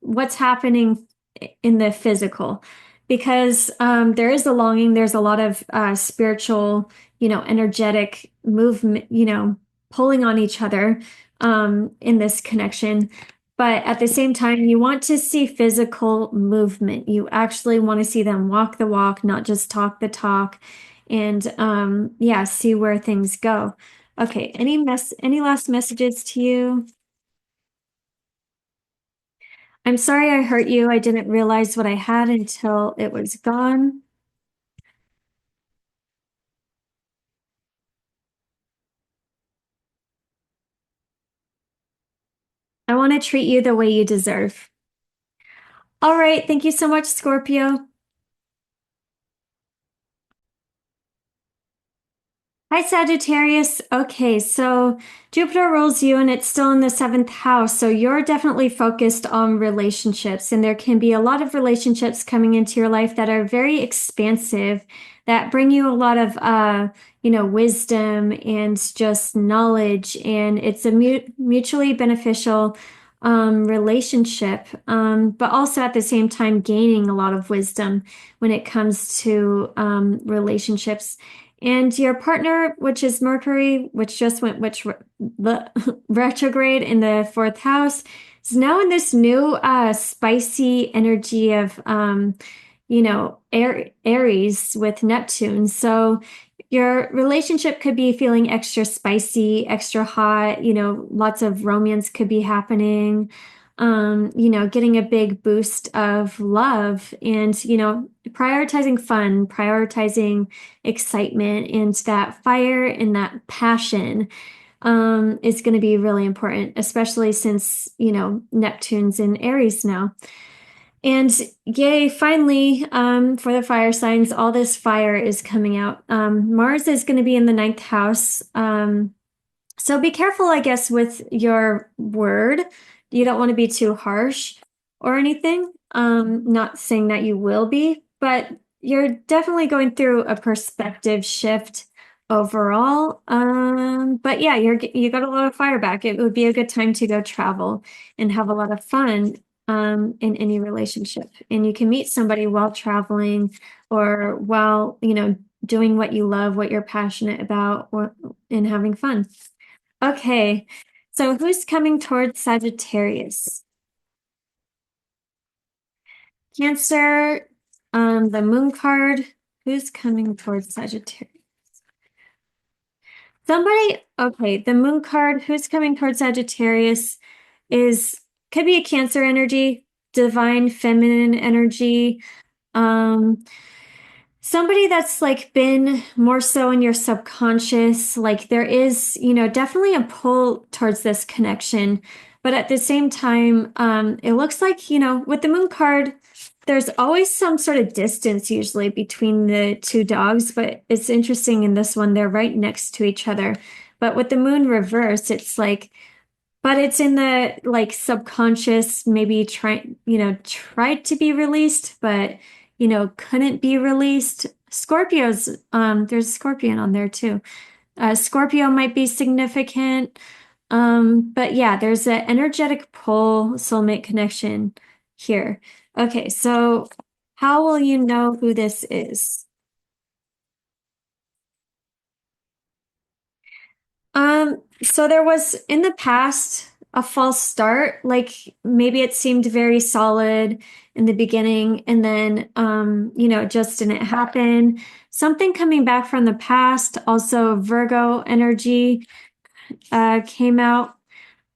what's happening in the physical, because there is a longing, there's a lot of spiritual, energetic movement, pulling on each other in this connection. But at the same time, you want to see physical movement. You actually want to see them walk the walk, not just talk the talk, and yeah, see where things go. Okay, any last messages to you? I'm sorry I hurt you. I didn't realize what I had until it was gone. I want to treat you the way you deserve. All right. Thank you so much, Scorpio. Hi, Sagittarius. Okay, so Jupiter rules you and it's still in the seventh house. So you're definitely focused on relationships, and there can be a lot of relationships coming into your life that are very expansive, that bring you a lot of, wisdom and just knowledge. And it's a mutually beneficial, relationship, but also at the same time gaining a lot of wisdom when it comes to, relationships. And your partner, which is Mercury, which just went retrograde in the fourth house, is now in this new spicy energy of Aries with Neptune. So your relationship could be feeling extra spicy, extra hot, lots of romance could be happening. getting a big boost of love and, prioritizing fun, prioritizing excitement and that fire and that passion, is going to be really important, especially since, Neptune's in Aries now. And yay, finally, for the fire signs, all this fire is coming out. Mars is going to be in the ninth house. So be careful, I guess, with your word. You don't want to be too harsh or anything. Not saying that you will be, but you're definitely going through a perspective shift overall. But yeah, you got a lot of fire back. It would be a good time to go travel and have a lot of fun in any relationship. And you can meet somebody while traveling or while, doing what you love, what you're passionate about, or and having fun. Okay, so who's coming towards Sagittarius? Cancer, the moon card. Who's coming towards Sagittarius? Somebody, okay, the moon card, who's coming towards Sagittarius is could be a Cancer energy, divine feminine energy. Um, Somebody that's like been more so in your subconscious, like there is, definitely a pull towards this connection. But at the same time, it looks like, with the moon card, there's always some sort of distance usually between the two dogs. But it's interesting in this one, they're right next to each other. But with the moon reverse, it's like, but it's in the like subconscious, maybe tried to be released, but couldn't be released. There's a scorpion on there too. Scorpio might be significant. But yeah, there's an energetic pull, soulmate connection here. Okay, so how will you know who this is? So there was in the past a false start, like maybe it seemed very solid in the beginning and then it just didn't happen. Something coming back from the past, also Virgo energy came out.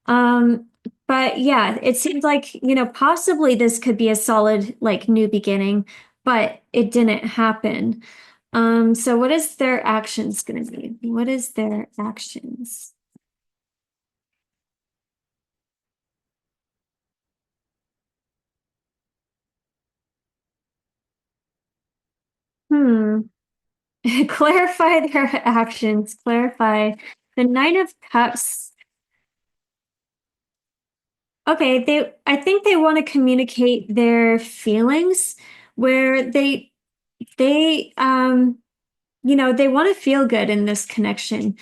Um, but yeah, it seemed like, possibly this could be a solid like new beginning, but it didn't happen. So what is their actions going to be? What is their actions? Hmm. Clarify their actions. Clarify. The Nine of Cups. Okay, I think they want to communicate their feelings where they they want to feel good in this connection.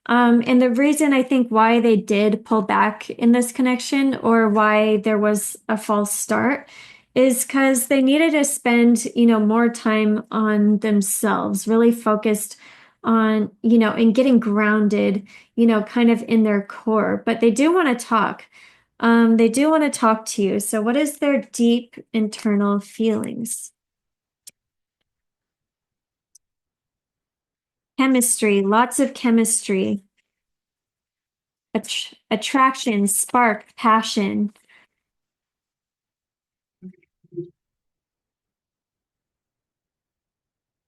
And the reason I think why they did pull back in this connection or why there was a false start is because they needed to spend, more time on themselves, really focused on, and getting grounded, kind of in their core. But they do want to talk. They do want to talk to you. So what is their deep internal feelings? Chemistry, lots of chemistry. Attraction, spark, passion,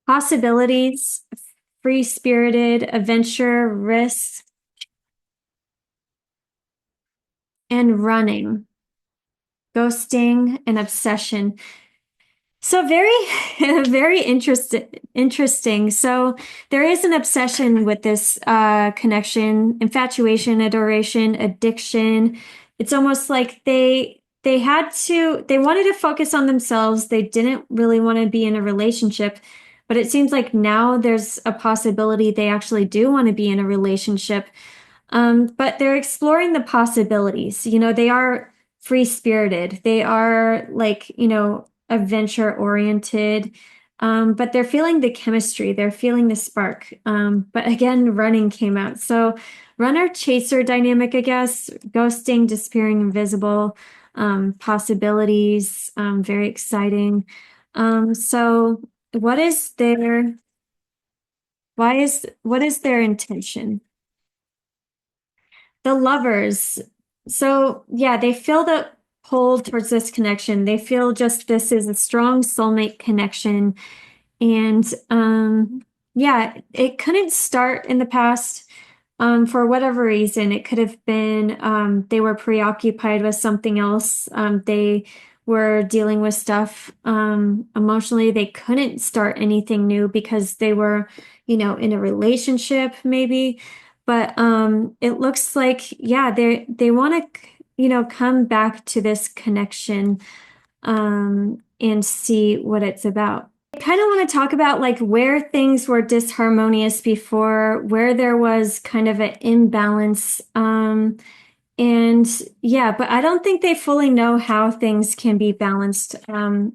possibilities, free-spirited, adventure, risk, and running, ghosting, and obsession. So very, very interesting. So there is an obsession with this connection, infatuation, adoration, addiction. It's almost like they wanted to focus on themselves. They didn't really want to be in a relationship, but it seems like now there's a possibility they actually do want to be in a relationship. But they're exploring the possibilities. They are free-spirited. They are like, adventure oriented. But they're feeling the chemistry. They're feeling the spark. But again, running came out. So runner chaser dynamic, I guess, ghosting, disappearing, invisible, possibilities, very exciting. So what is what is their intention? The lovers. So yeah, they feel the pull towards this connection. They feel just this is a strong soulmate connection. And yeah, it couldn't start in the past. For whatever reason, it could have been they were preoccupied with something else. They were dealing with stuff emotionally. They couldn't start anything new because they were, in a relationship maybe. But it looks like, yeah, they want to, come back to this connection and see what it's about. I kind of want to talk about like where things were disharmonious before, where there was kind of an imbalance. And yeah, but I don't think they fully know how things can be balanced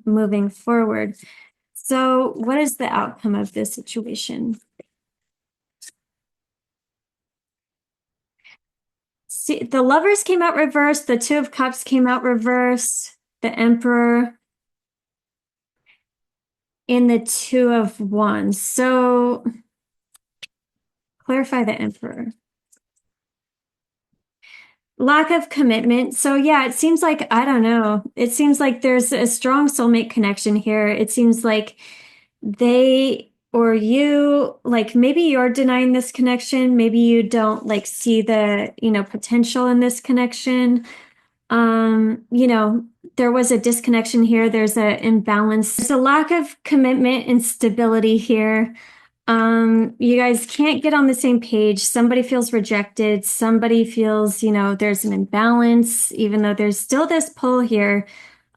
moving forward. So, what is the outcome of this situation? See, the Lovers came out reversed, the Two of Cups came out reversed, the Emperor, and the Two of Wands. So, clarify the Emperor. Lack of commitment. So yeah, it seems like, I don't know. It seems like there's a strong soulmate connection here. It seems like they or you, like maybe you're denying this connection. Maybe you don't like see the, potential in this connection. There was a disconnection here. There's an imbalance. There's a lack of commitment and stability here. You guys can't get on the same page. Somebody feels rejected. Somebody feels, there's an imbalance, even though there's still this pull here.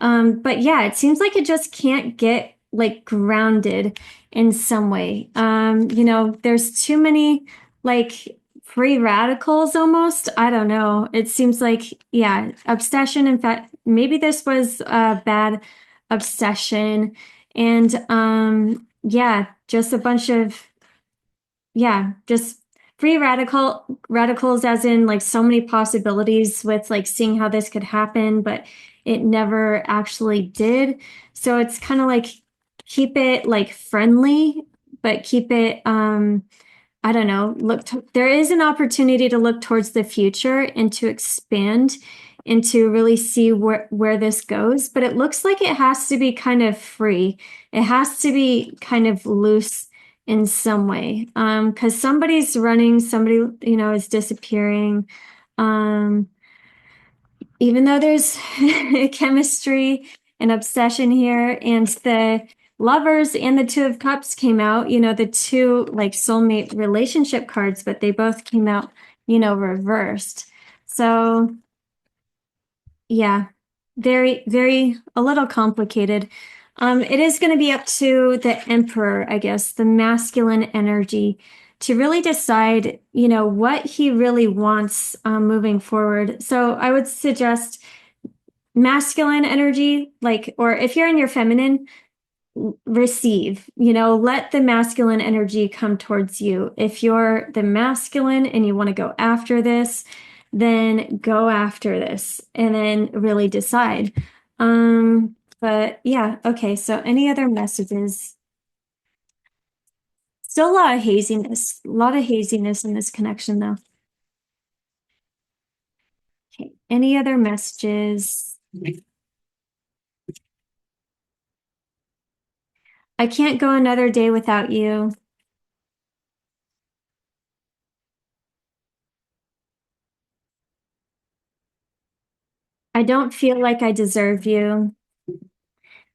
But yeah, it seems like it just can't get like grounded in some way. There's too many like free radicals almost. I don't know. It seems like, yeah, obsession. In fact, maybe this was a bad obsession. And yeah, just a bunch of, yeah, just free radicals as in like so many possibilities with like seeing how this could happen, but it never actually did. So it's kind of like keep it like friendly, but keep it I don't know, there is an opportunity to look towards the future and to expand and to really see where this goes. But it looks like it has to be kind of free. It has to be kind of loose in some way. Because somebody's running, somebody, is disappearing. Even though there's chemistry and obsession here, and the Lovers and the Two of Cups came out, the two like soulmate relationship cards, but they both came out, reversed. So yeah, very, very a little complicated. It is going to be up to the Emperor, I guess, the masculine energy to really decide, what he really wants moving forward. So I would suggest masculine energy, like, or if you're in your feminine, receive, let the masculine energy come towards you. If you're the masculine and you want to go after this, then go after this and then really decide. But yeah, okay, so any other messages? Still a lot of haziness in this connection though. Okay, any other messages? I can't go another day without you. I don't feel like I deserve you.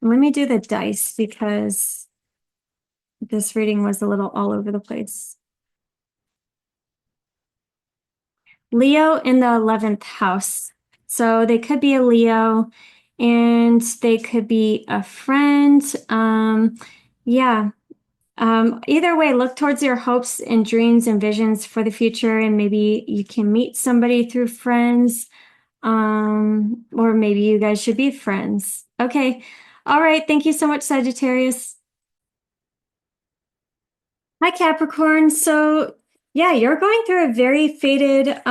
Let me do the dice because this reading was a little all over the place. Leo in the 11th house. So they could be a Leo and they could be a friend. Yeah. Either way, look towards your hopes and dreams and visions for the future, and maybe you can meet somebody through friends. Or maybe you guys should be friends. Okay. All right. Thank you so much, Sagittarius. Hi, Capricorn. So, yeah, you're going through a very fated,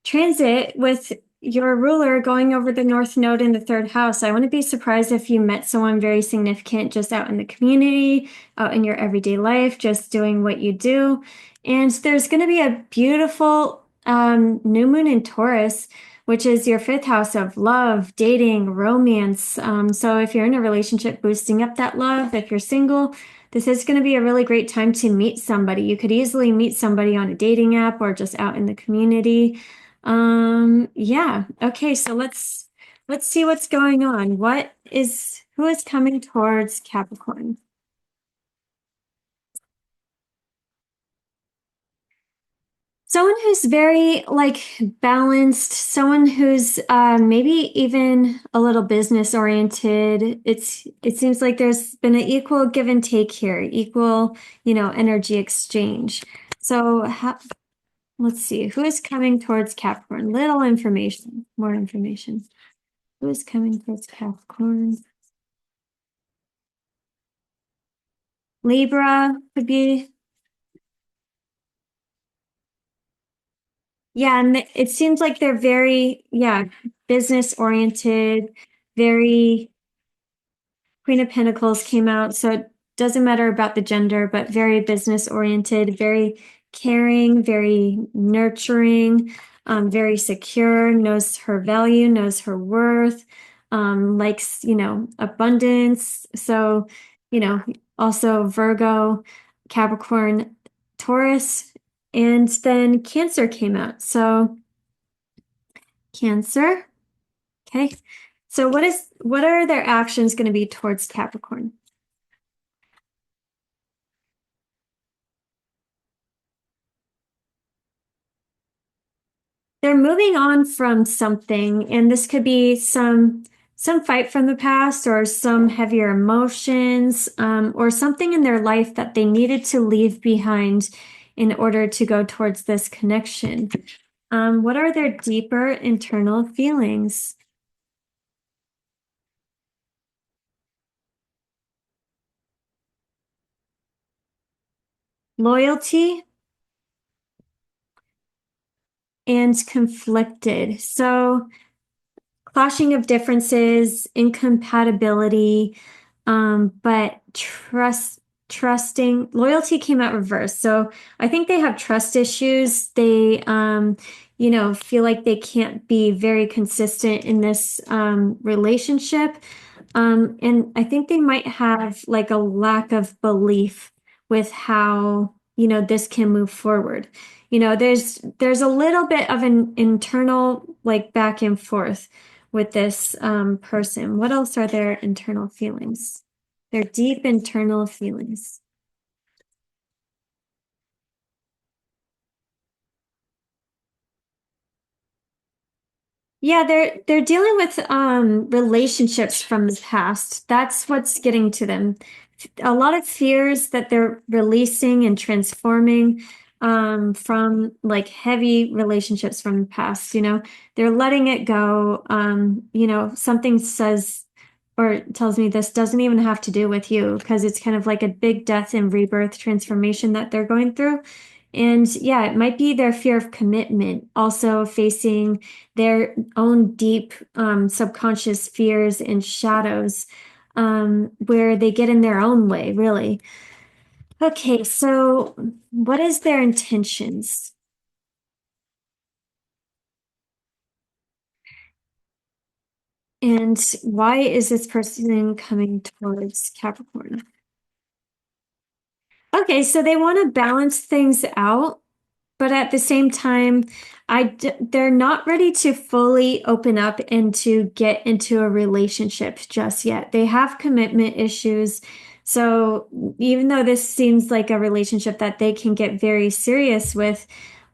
transit with your ruler going over the North Node in the third house. I wouldn't be surprised if you met someone very significant just out in the community, out in your everyday life, just doing what you do. And there's going to be a beautiful new moon in Taurus, which is your fifth house of love, dating, romance. So if you're in a relationship, boosting up that love. If you're single, this is going to be a really great time to meet somebody. You could easily meet somebody on a dating app or just out in the community. Yeah. Okay, so let's see what's going on. Who is coming towards Capricorn? Someone who's very like balanced, someone who's maybe even a little business oriented. It seems like there's been an equal give and take here, equal, energy exchange. So let's see, who is coming towards Capricorn? Little information, more information. Who is coming towards Capricorn? Libra could be. Yeah, and it seems like they're very, yeah, business oriented, very Queen of Pentacles came out, so it doesn't matter about the gender, but very business oriented, very caring, very nurturing, very secure, knows her value, knows her worth, likes, abundance. So, you know, also Virgo, Capricorn, Taurus, and then Cancer came out. So, Cancer, okay. So what are their actions going to be towards Capricorn? They're moving on from something, and this could be some fight from the past or some heavier emotions, or something in their life that they needed to leave behind in order to go towards this connection. What are their deeper internal feelings? Loyalty and conflicted. So clashing of differences, incompatibility, but trusting, loyalty came out reversed. So I think they have trust issues. They, feel like they can't be very consistent in this relationship. And I think they might have like a lack of belief with how, this can move forward. There's a little bit of an internal like back and forth with this person. What else are their internal feelings? Their deep internal feelings. Yeah, they're dealing with relationships from the past. That's what's getting to them. A lot of fears that they're releasing and transforming from like heavy relationships from the past, they're letting it go. Something says or tells me this doesn't even have to do with you because it's kind of like a big death and rebirth transformation that they're going through. And yeah, it might be their fear of commitment, also facing their own deep subconscious fears and shadows, where they get in their own way, really. Okay, so what is their intentions? And why is this person coming towards Capricorn? Okay, so they want to balance things out. But at the same time, they're not ready to fully open up and to get into a relationship just yet. They have commitment issues. So even though this seems like a relationship that they can get very serious with,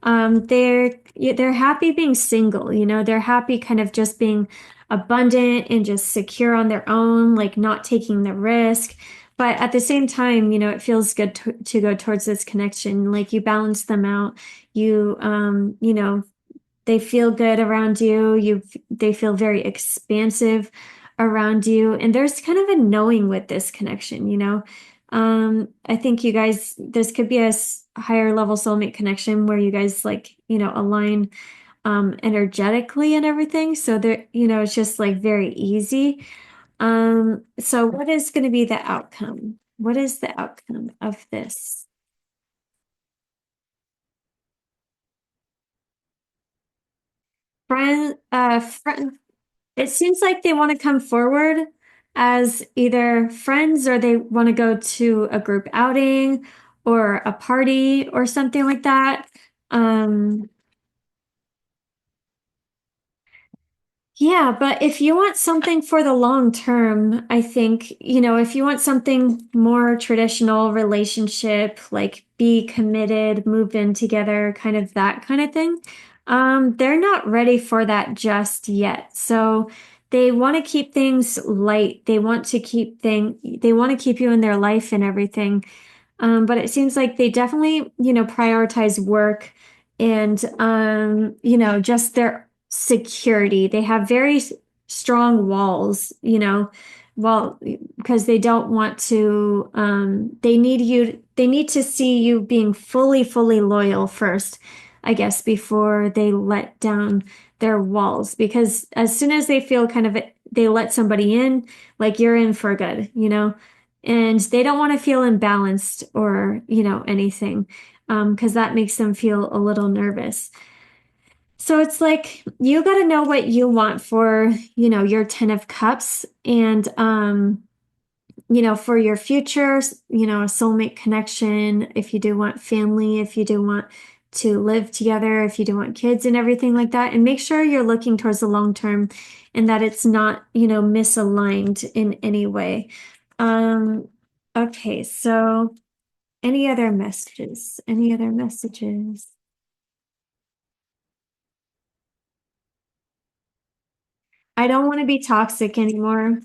they're happy being single. They're happy kind of just being abundant and just secure on their own, like not taking the risk. But at the same time, it feels good to go towards this connection. Like you balance them out. They feel good around you. They feel very expansive around you. And there's kind of a knowing with this connection. I think you guys, this could be a higher level soulmate connection where you guys like, align energetically and everything. So there, it's just like very easy. So what is going to be the outcome? What is the outcome of this? friend. It seems like they want to come forward as either friends or they want to go to a group outing or a party or something like that. Um, Yeah, but if you want something for the long term, I think, if you want something more traditional relationship, like be committed, move in together, kind of that kind of thing, they're not ready for that just yet. So they want to keep things light. They want to keep you in their life and everything. But it seems like they definitely, prioritize work and, just their security. They have very strong walls, well, because they don't want to, they need to see you being fully, fully loyal first, I guess, before they let down their walls. Because as soon as they feel they let somebody in, like you're in for good, and they don't want to feel imbalanced or, anything, because that makes them feel a little nervous. So it's like you got to know what you want for, your 10 of cups and, for your future, a soulmate connection, if you do want family, if you do want to live together, if you do want kids and everything like that. And make sure you're looking towards the long term and that it's not, misaligned in any way. Um, okay, so any other messages? Any other messages? I don't want to be toxic anymore.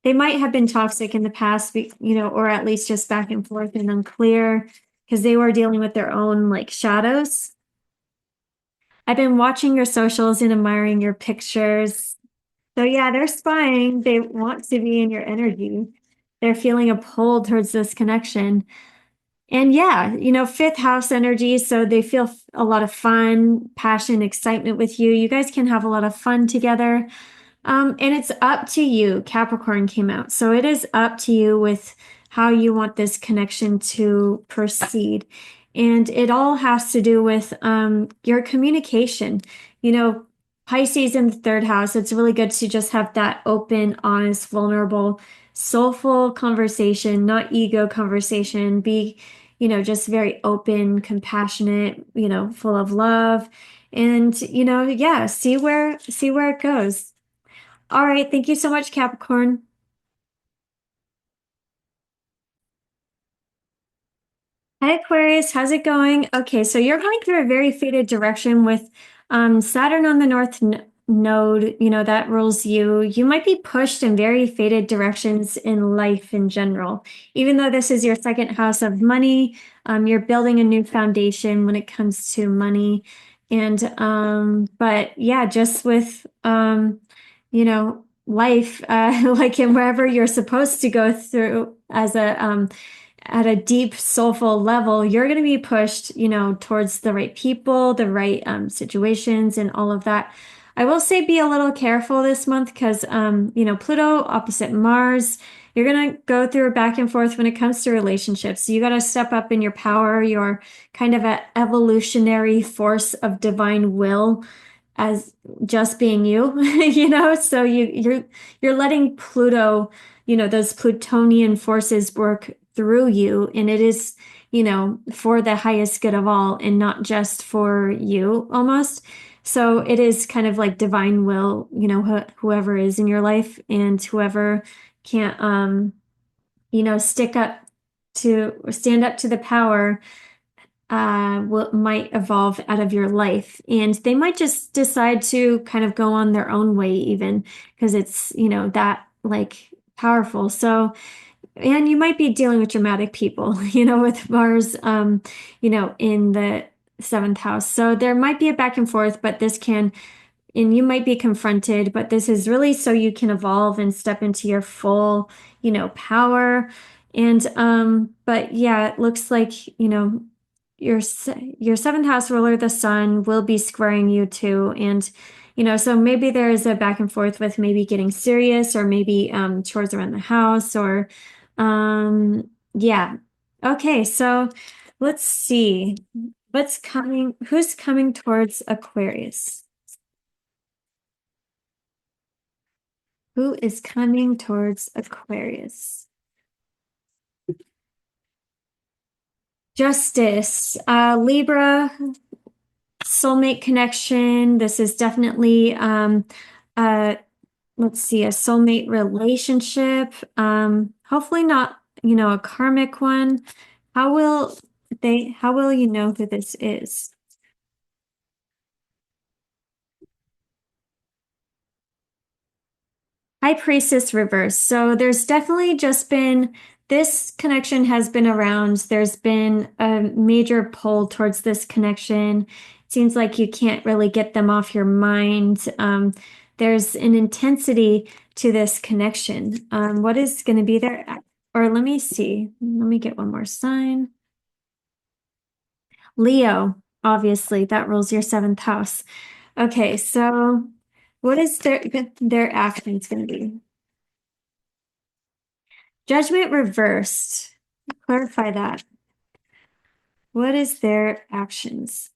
They might have been toxic in the past, or at least just back and forth and unclear because they were dealing with their own like shadows. I've been watching your socials and admiring your pictures. So yeah, they're spying. They want to be in your energy. They're feeling a pull towards this connection. And yeah, fifth house energy. So they feel a lot of fun, passion, excitement with you. You guys can have a lot of fun together. And it's up to you. Capricorn came out. So it is up to you with how you want this connection to proceed. And it all has to do with your communication. You know, Pisces in the third house, it's really good to just have that open, honest, vulnerable, soulful conversation, not ego conversation. Be, just very open, compassionate, full of love. And, yeah, see where it goes. All right. Thank you so much, Capricorn. Hi, Aquarius. How's it going? Okay, so you're going through a very fated direction with Saturn on the North Node, that rules you. You might be pushed in very fated directions in life in general. Even though this is your second house of money, you're building a new foundation when it comes to money. And but yeah, just with life, like in wherever you're supposed to go through as a at a deep soulful level, you're going to be pushed, towards the right people, the right situations, and all of that. I will say be a little careful this month because, Pluto opposite Mars, you're going to go through a back and forth when it comes to relationships. So you got to step up in your power, your kind of an evolutionary force of divine will as just being you, so you're letting Pluto, those Plutonian forces work through you, and it is, for the highest good of all and not just for you almost. So it is kind of like divine will, whoever is in your life and whoever can't, stick up to stand up to the power might evolve out of your life. And they might just decide to kind of go on their own way, even because it's, that like powerful. So, and you might be dealing with dramatic people, with Mars, in the seventh house. So there might be a back and forth, but and you might be confronted, but this is really so you can evolve and step into your full, power. And but yeah, it looks like, your seventh house ruler, the sun, will be squaring you too. And, so maybe there is a back and forth with maybe getting serious or maybe chores around the house or yeah. Okay, so let's see. Who's coming towards Aquarius? Who is coming towards Aquarius? Justice, Libra, soulmate connection. This is definitely, uh, let's see, a soulmate relationship. Hopefully not, a karmic one. How will you know who this is? High Priestess reverse. So there's definitely just been this connection has been around. There's been a major pull towards this connection. It seems like you can't really get them off your mind. There's an intensity to this connection. What is going to be there? Or let me see. Let me get one more sign. Leo, obviously, that rules your seventh house. Okay, so what is their actions going to be? Judgment reversed. Clarify that. What is their actions?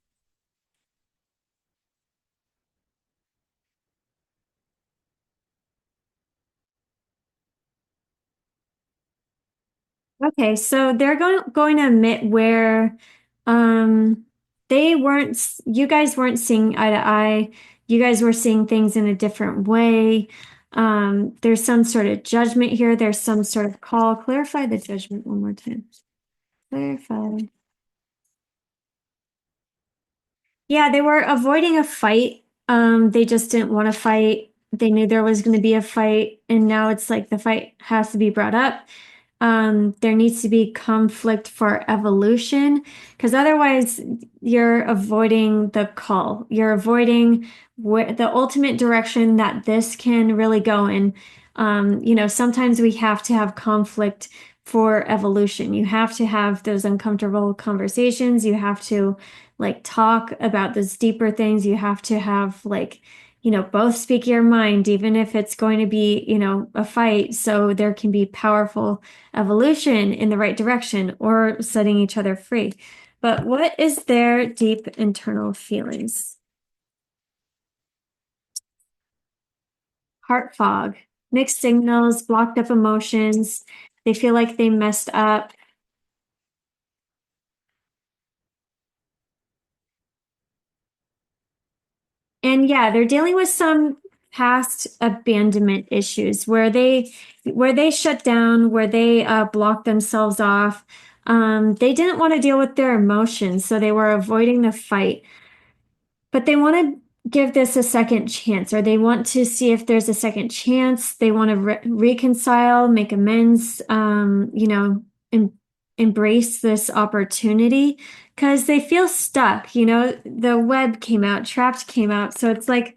Okay, so they're going to admit where um you guys weren't seeing eye to eye. You guys were seeing things in a different way. There's some sort of judgment here. There's some sort of call. Clarify the judgment one more time. Clarify. Yeah, they were avoiding a fight. They just didn't want to fight. They knew there was going to be a fight, and now it's like the fight has to be brought up. There needs to be conflict for evolution, because otherwise you're avoiding the call. You're avoiding the ultimate direction that this can really go in. Sometimes we have to have conflict for evolution. You have to have those uncomfortable conversations. You have to like talk about those deeper things. You have to have like, both speak your mind, even if it's going to be, a fight. So there can be powerful evolution in the right direction or setting each other free. But what is their deep internal feelings? Heart fog, mixed signals, blocked up emotions. They feel like they messed up. And yeah, they're dealing with some past abandonment issues where they shut down, where they blocked themselves off. They didn't want to deal with their emotions, so they were avoiding the fight. But they want to give this a second chance, or they want to see if there's a second chance. They want to reconcile, make amends, embrace this opportunity because they feel stuck. The web came out, trapped came out. So it's like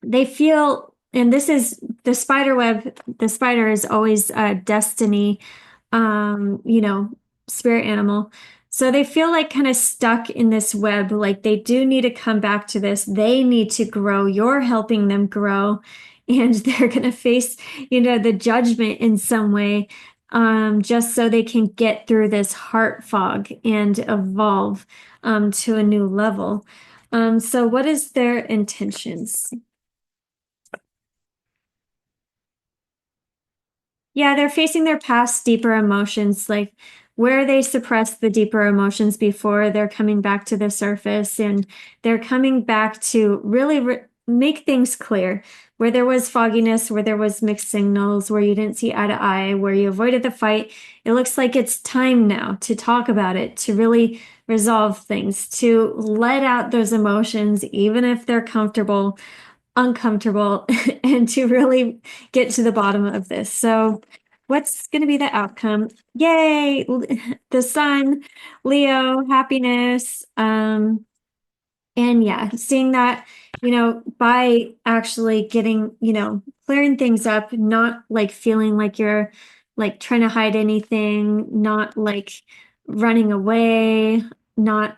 they feel, and this is the spider web, the spider is always a destiny, um, you know, spirit animal. So they feel like kind of stuck in this web, like they do need to come back to this. They need to grow. You're helping them grow, and they're going to face, the judgment in some way, just so they can get through this heart fog and evolve, to a new level. So what is their intentions? Yeah, they're facing their past deeper emotions, like where they suppressed the deeper emotions before, they're coming back to the surface and they're coming back to really make things clear. Where there was fogginess, where there was mixed signals, where you didn't see eye to eye, where you avoided the fight, it looks like it's time now to talk about it, to really resolve things, to let out those emotions, even if they're uncomfortable and to really get to the bottom of this. So, what's going to be the outcome? Yay, the sun, Leo, happiness. And yeah, seeing that, by actually getting, clearing things up, not like feeling like you're like trying to hide anything, not like running away, not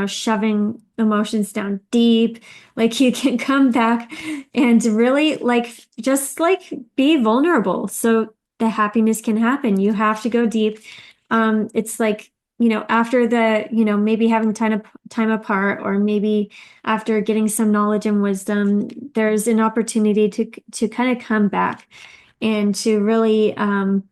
shoving emotions down deep. Like you can come back and really like just like be vulnerable so the happiness can happen. You have to go deep. It's like after maybe having time apart, or maybe after getting some knowledge and wisdom, there's an opportunity to kind of come back and to really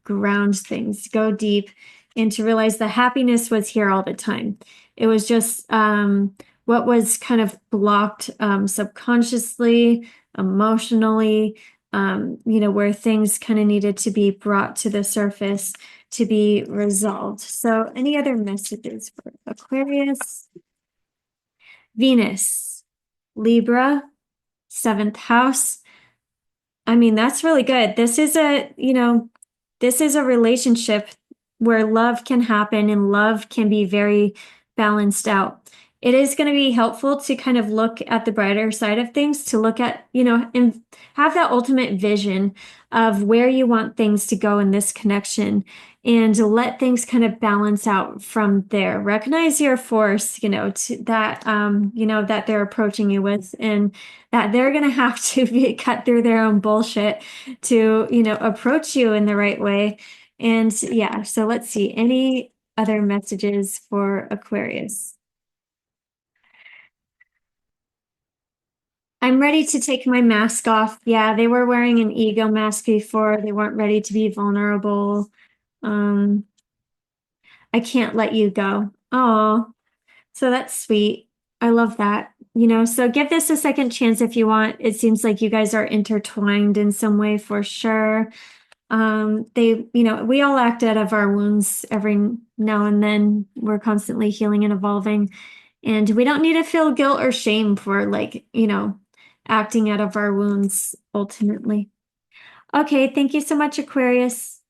ground things, go deep, and to realize the happiness was here all the time. It was just what was kind of blocked subconsciously, emotionally, where things kind of needed to be brought to the surface to be resolved. So, any other messages for Aquarius? Venus, Libra, seventh house. I mean, that's really good. This is a relationship where love can happen and love can be very balanced out. It is going to be helpful to kind of look at the brighter side of things, to look at, and have that ultimate vision of where you want things to go in this connection, and to let things kind of balance out from there. Recognize your force, that they're approaching you with, and that they're going to have to cut through their own bullshit to, approach you in the right way. And yeah, so let's see. Any other messages for Aquarius? I'm ready to take my mask off. Yeah, they were wearing an ego mask before. They weren't ready to be vulnerable. Um, I can't let you go. Oh, so that's sweet. I love that. So give this a second chance if you want. It seems like you guys are intertwined in some way for sure. We all act out of our wounds every now and then. We're constantly healing and evolving. And we don't need to feel guilt or shame for acting out of our wounds ultimately. Okay, thank you so much, Aquarius.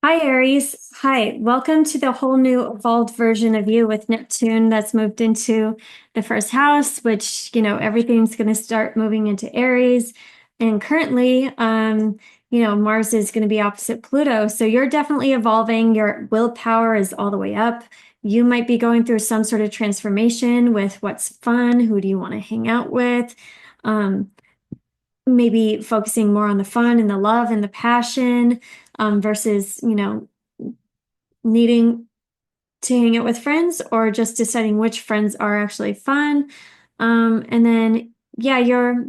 Hi, Aries. Hi, welcome to the whole new evolved version of you with Neptune that's moved into the first house, which, everything's going to start moving into Aries. And currently, Mars is going to be opposite Pluto. So you're definitely evolving. Your willpower is all the way up. You might be going through some sort of transformation with what's fun, who do you want to hang out with? Maybe focusing more on the fun and the love and the passion, versus, needing to hang out with friends, or just deciding which friends are actually fun. And then, yeah, your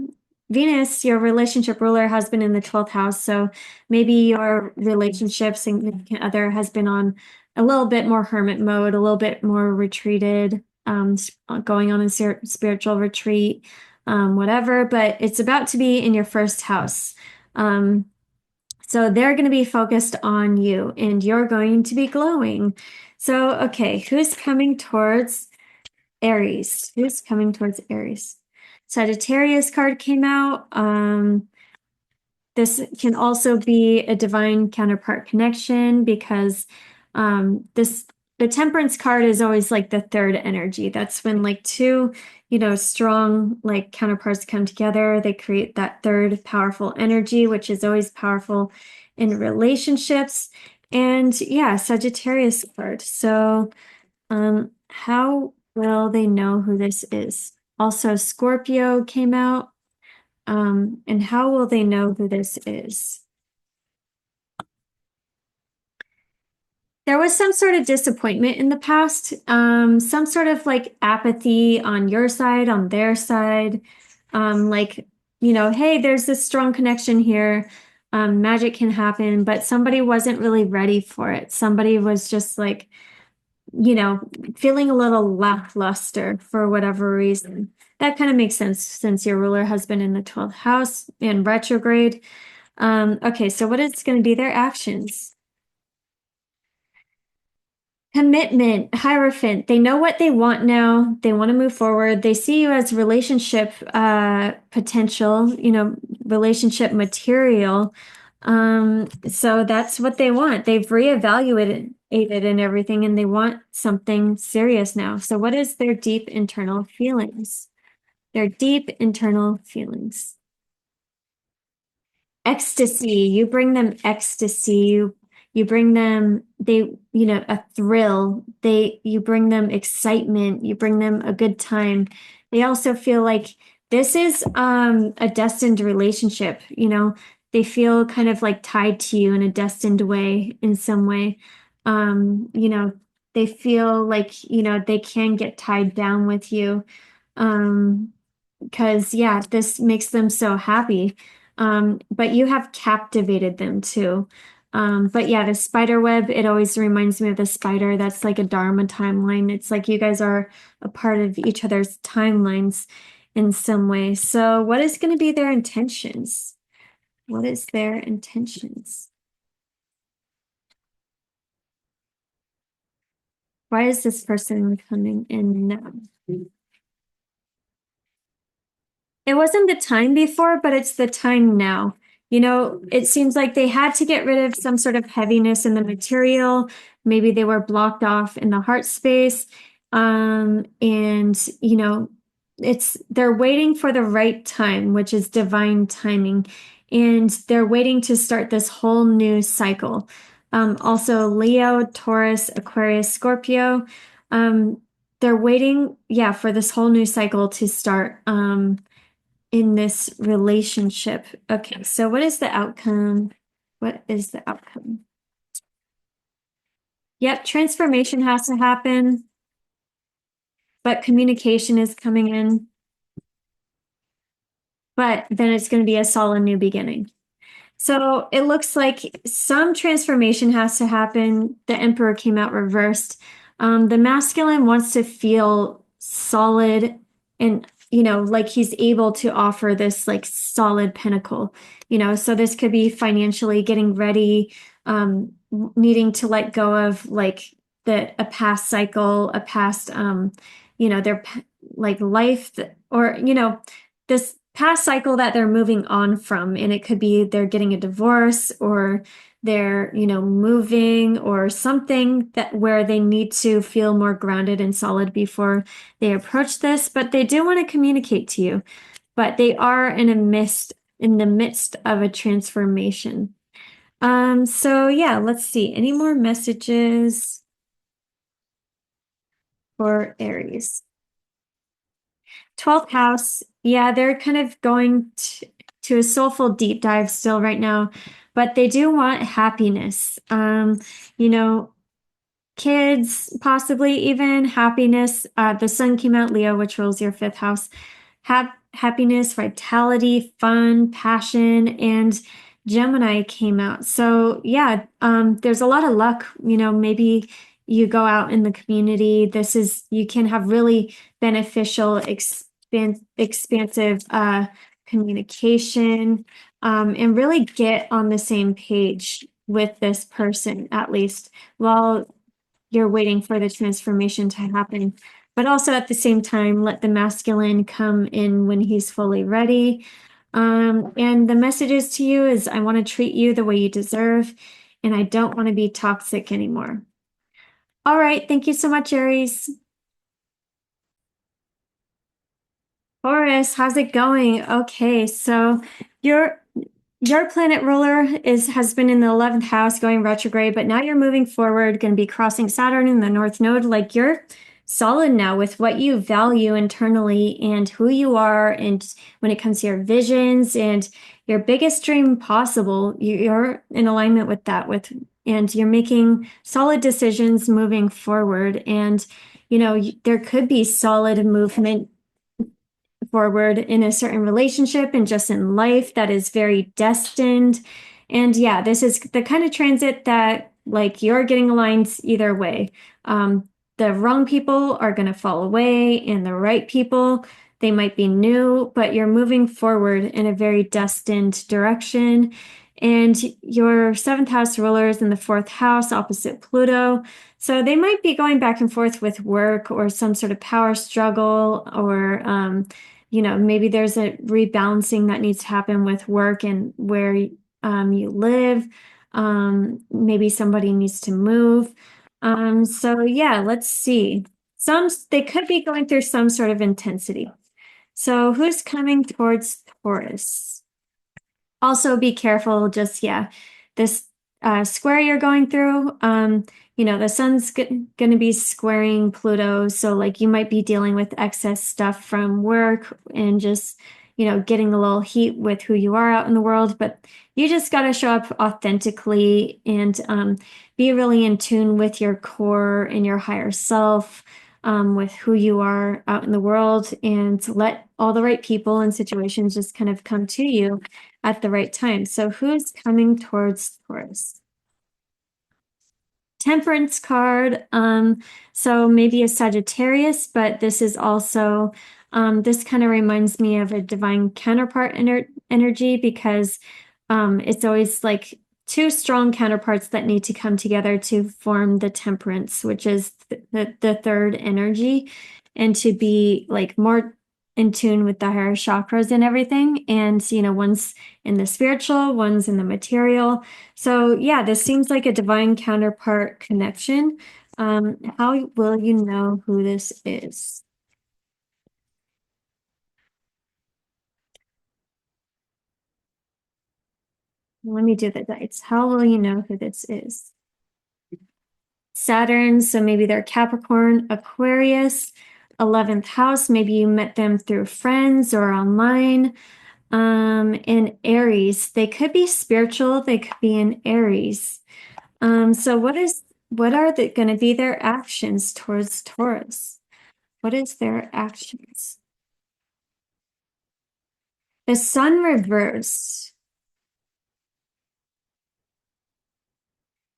Venus, your relationship ruler, has been in the 12th house. So maybe your relationship significant other has been on a little bit more hermit mode, a little bit more retreated, going on a spiritual retreat, whatever, but it's about to be in your first house. So they're going to be focused on you, and you're going to be glowing. So, okay, who's coming towards Aries? Who's coming towards Aries? Sagittarius card came out. This can also be a divine counterpart connection, because the Temperance card is always like the third energy. That's when like two, strong like counterparts come together. They create that third powerful energy, which is always powerful in relationships. And yeah, Sagittarius card. So how will they know who this is? Also, Scorpio came out. And how will they know who this is? There was some sort of disappointment in the past, some sort of like apathy on your side, on their side. Like, hey, there's this strong connection here. Magic can happen, but somebody wasn't really ready for it. Somebody was just like, feeling a little lackluster for whatever reason. That kind of makes sense since your ruler has been in the 12th house in retrograde. Okay, so what is going to be their actions? Commitment, Hierophant. They know what they want now. They want to move forward. They see you as relationship potential, relationship material. So that's what they want. They've reevaluated and everything, and they want something serious now. So what is their deep internal feelings? Their deep internal feelings. Ecstasy. You bring them ecstasy. You bring them a thrill. You bring them excitement. You bring them a good time. They also feel like this is a destined relationship. they feel kind of like tied to you in a destined way in some way. You know, they feel like, they can get tied down with you. Um, because yeah, this makes them so happy. But you have captivated them too. But yeah, the spider web, it always reminds me of the spider. That's like a Dharma timeline. It's like you guys are a part of each other's timelines in some way. So what is going to be their intentions? What is their intentions? Why is this person coming in now? It wasn't the time before, but it's the time now. It seems like they had to get rid of some sort of heaviness in the material. Maybe they were blocked off in the heart space. And they're waiting for the right time, which is divine timing. And they're waiting to start this whole new cycle. Also Leo, Taurus, Aquarius, Scorpio. They're waiting, yeah, for this whole new cycle to start. In this relationship. Okay, so what is the outcome? What is the outcome? Yep, transformation has to happen, but communication is coming in. But then it's going to be a solid new beginning. So it looks like some transformation has to happen. The Emperor came out reversed. The masculine wants to feel solid and, like he's able to offer this like solid pinnacle, so this could be financially getting ready, needing to let go of like a past cycle, a past, their like life or, this past cycle that they're moving on from. And it could be they're getting a divorce or they're, moving or something that where they need to feel more grounded and solid before they approach this. But they do want to communicate to you, but they are in the midst of a transformation. So yeah, let's see. Any more messages for Aries? 12th house. Yeah, they're kind of going to a soulful deep dive still right now, but they do want happiness. You know, kids, possibly even happiness. The sun came out Leo, which rules your 5th house. Happiness, vitality, fun, passion, and Gemini came out. So yeah, there's a lot of luck. Maybe you go out in the community. You can have really beneficial, expansive communication, and really get on the same page with this person, at least while you're waiting for the transformation to happen. But also at the same time, let the masculine come in when he's fully ready. And the messages to you is I want to treat you the way you deserve, and I don't want to be toxic anymore. All right. Thank you so much, Aries. Taurus, how's it going? Okay, so your planet ruler has been in the 11th house going retrograde, but now you're moving forward, going to be crossing Saturn in the North Node. Like you're solid now with what you value internally and who you are, and when it comes to your visions and your biggest dream possible, you're in alignment with that and you're making solid decisions moving forward. And there could be solid movement forward in a certain relationship and just in life that is very destined. And yeah, this is the kind of transit that like you're getting aligned either way. The wrong people are going to fall away, and the right people, they might be new, but you're moving forward in a very destined direction. And your 7th house ruler is in the 4th house opposite Pluto. So they might be going back and forth with work or some sort of power struggle, or maybe there's a rebalancing that needs to happen with work and where you live. Maybe somebody needs to move. So yeah, let's see. They could be going through some sort of intensity. So who's coming towards Taurus? Also be careful, just yeah, this square you're going through. The sun's going to be squaring Pluto, so like you might be dealing with excess stuff from work and just getting a little heat with who you are out in the world, but you just got to show up authentically and be really in tune with your core and your higher self, with who you are out in the world, and let all the right people and situations just kind of come to you at the right time. So who's coming towards Taurus? Temperance card. So maybe a Sagittarius, but this is also, this kind of reminds me of a divine counterpart energy because it's always like two strong counterparts that need to come together to form the temperance, which is the third energy, and to be like more in tune with the higher chakras and everything. And, one's in the spiritual, one's in the material. So yeah, this seems like a divine counterpart connection. How will you know who this is? Let me do the dice. How will you know who this is? Saturn, so maybe they're Capricorn, Aquarius, 11th house, maybe you met them through friends or online. In Aries, they could be spiritual, they could be in Aries. So what are going to be their actions towards Taurus? What is their actions? The sun reversed.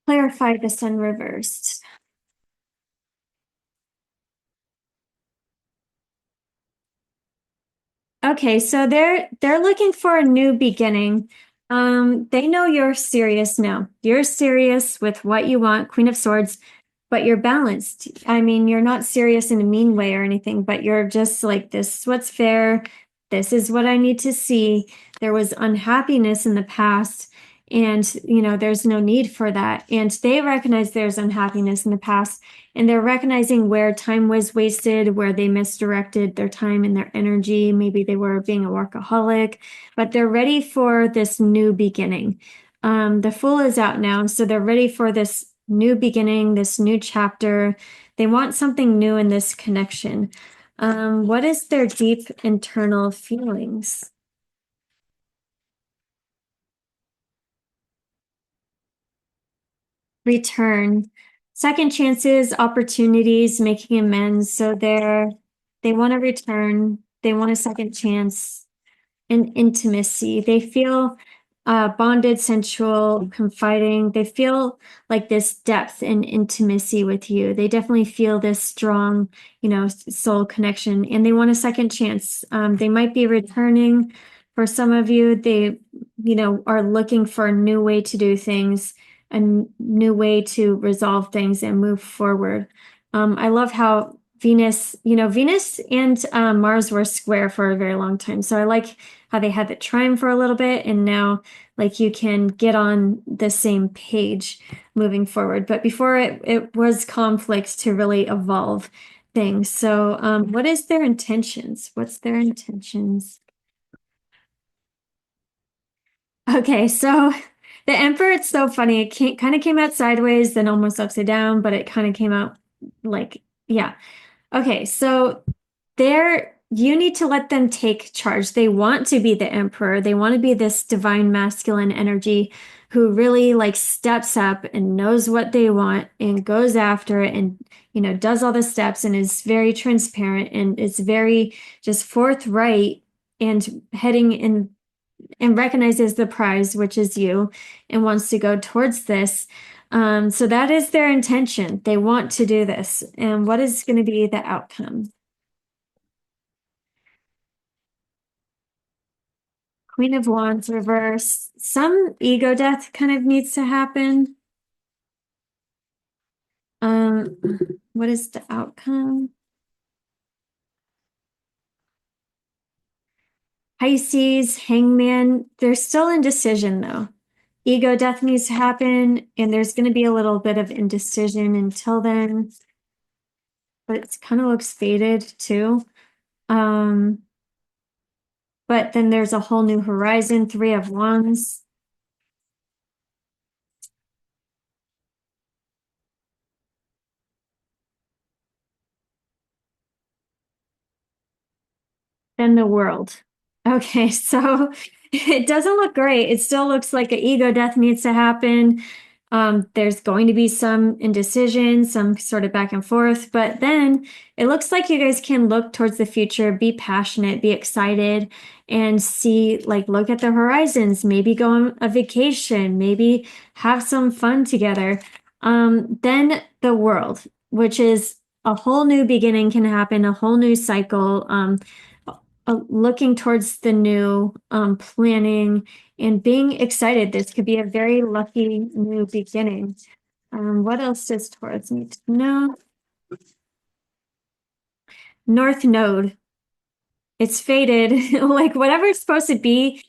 Clarify the sun reversed. Okay, so they're looking for a new beginning. They know you're serious now. You're serious with what you want, Queen of Swords, but you're balanced. I mean, you're not serious in a mean way or anything, but you're just like, this is what's fair. This is what I need to see. There was unhappiness in the past, and there's no need for that. And they recognize there's unhappiness in the past, and they're recognizing where time was wasted, where they misdirected their time and their energy. Maybe they were being a workaholic, but they're ready for this new beginning. The Fool is out now, so they're ready for this new beginning, this new chapter. They want something new in this connection. What is their deep internal feelings? Return, second chances, opportunities, making amends. So they want to return. They want a second chance and intimacy. They feel bonded, sensual, confiding. They feel like this depth and intimacy with you. They definitely feel this strong, soul connection, and they want a second chance. They might be returning. For some of you, they, are looking for a new way to do things, a new way to resolve things and move forward. I love how Venus and Mars were square for a very long time. So I like how they had the trine for a little bit, and now like you can get on the same page moving forward. But before it was conflict to really evolve things. So what is their intentions? What's their intentions? Okay, so the Emperor, it's so funny. It kind of came out sideways, then almost upside down, but it kind of came out like, yeah. Okay, so you need to let them take charge. They want to be the emperor. They want to be this divine masculine energy who really like steps up and knows what they want and goes after it and does all the steps and is very transparent and is very just forthright and heading in and recognizes the prize, which is you, and wants to go towards this. So that is their intention. They want to do this. And what is going to be the outcome? Queen of Wands reverse. Some ego death kind of needs to happen. Um, what is the outcome? Pisces, Hangman, there's still indecision though. Ego death needs to happen, and there's going to be a little bit of indecision until then, but it kind of looks faded too. Um, but then there's a whole new horizon, Three of Wands. Then the World. Okay, so it doesn't look great. It still looks like an ego death needs to happen. There's going to be some indecision, some sort of back and forth, but then it looks like you guys can look towards the future, be passionate, be excited, and see, like, look at the horizons, maybe go on a vacation, maybe have some fun together. Then the world, which is a whole new beginning, can happen, a whole new cycle. Looking towards the new, planning and being excited. This could be a very lucky new beginning. What else does Taurus need to know? North Node. It's faded. Like whatever's supposed to be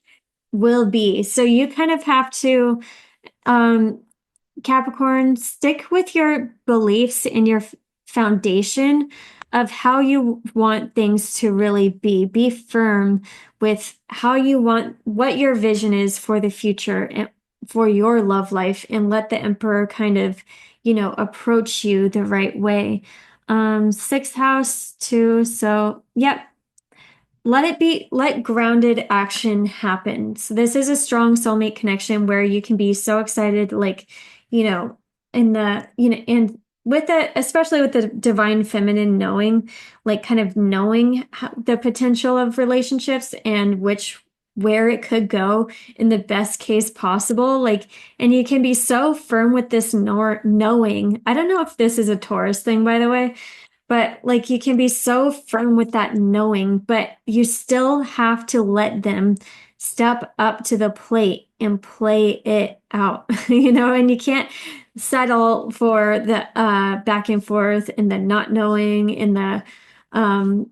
will be. So you kind of have to, um, Capricorn, stick with your beliefs and your foundation of how you want things to really be. Be firm with how you want, what your vision is for the future and for your love life, and let the Emperor kind of, approach you the right way. Sixth house too. So, yep, let grounded action happen. So this is a strong soulmate connection where you can be so excited, like, you know, and with the, especially with the divine feminine knowing, like kind of knowing the potential of relationships and where it could go in the best case possible. Like, and you can be so firm with this knowing. I don't know if this is a Taurus thing, by the way, but like you can be so firm with that knowing, but you still have to let them step up to the plate and play it out, and you can't settle for the back and forth and the not knowing and the the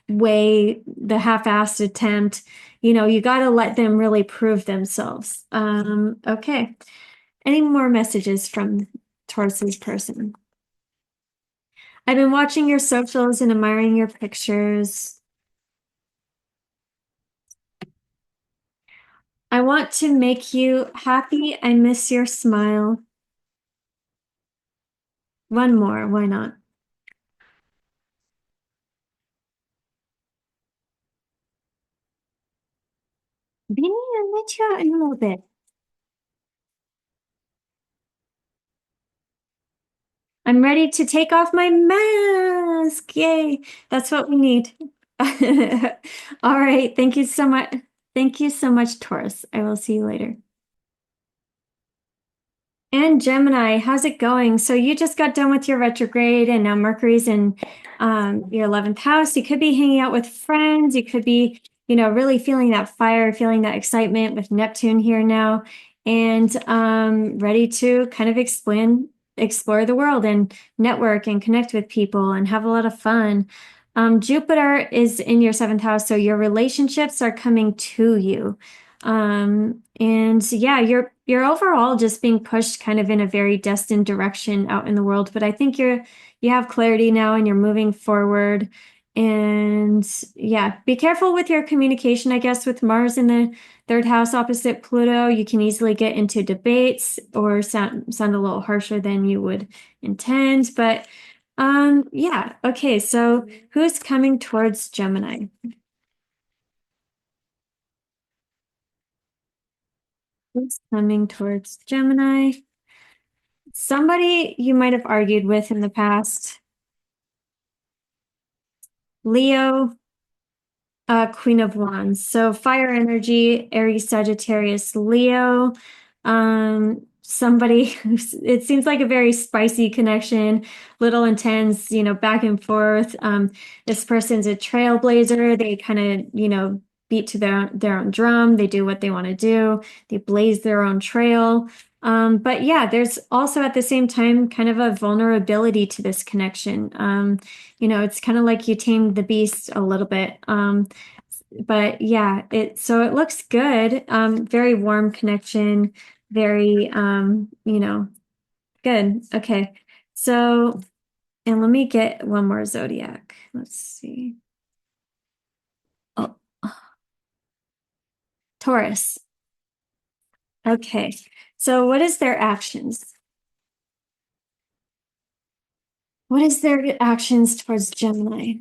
the half-assed attempt. You got to let them really prove themselves. Okay. Any more messages from Taurus's person? I've been watching your socials and admiring your pictures. I want to make you happy. I miss your smile. One more, why not? Beanie, I'll let you out in a little bit. I'm ready to take off my mask. Yay. That's what we need. All right. Thank you so much. Thank you so much, Taurus. I will see you later. And Gemini, how's it going? So you just got done with your retrograde and now Mercury's in your 11th house. You could be hanging out with friends. You could be, really feeling that fire, feeling that excitement with Neptune here now, and ready to kind of explore the world and network and connect with people and have a lot of fun. Jupiter is in your 7th house, so your relationships are coming to you. And yeah, you're overall just being pushed kind of in a very destined direction out in the world, but I think you have clarity now and you're moving forward. And yeah, be careful with your communication, I guess, with Mars in the 3rd house opposite Pluto. You can easily get into debates or sound a little harsher than you would intend. But yeah, okay, so who's coming towards Gemini? Who's coming towards Gemini? Somebody you might have argued with in the past. Leo, Queen of Wands. So fire energy, Aries, Sagittarius, Leo. Somebody it seems like a very spicy connection, little intense, back and forth. This person's a trailblazer. They kind of, beat to their own drum. They do what they want to do. They blaze their own trail. But yeah, there's also at the same time kind of a vulnerability to this connection. It's kind of like you tamed the beast a little bit. But yeah, it looks good. Very warm connection, very good. Okay. So, and let me get one more zodiac. Let's see. Oh, Taurus. Okay. So what is their actions? What is their actions towards Gemini?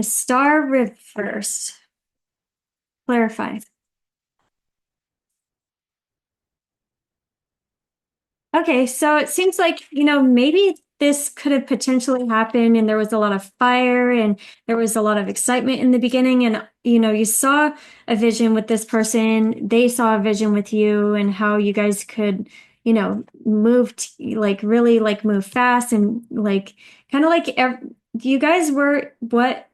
The star reversed. Clarify. Okay, so it seems like, maybe this could have potentially happened and there was a lot of fire and there was a lot of excitement in the beginning. And, you saw a vision with this person, they saw a vision with you and how you guys could, move, like really like move fast and like kind of like you guys were what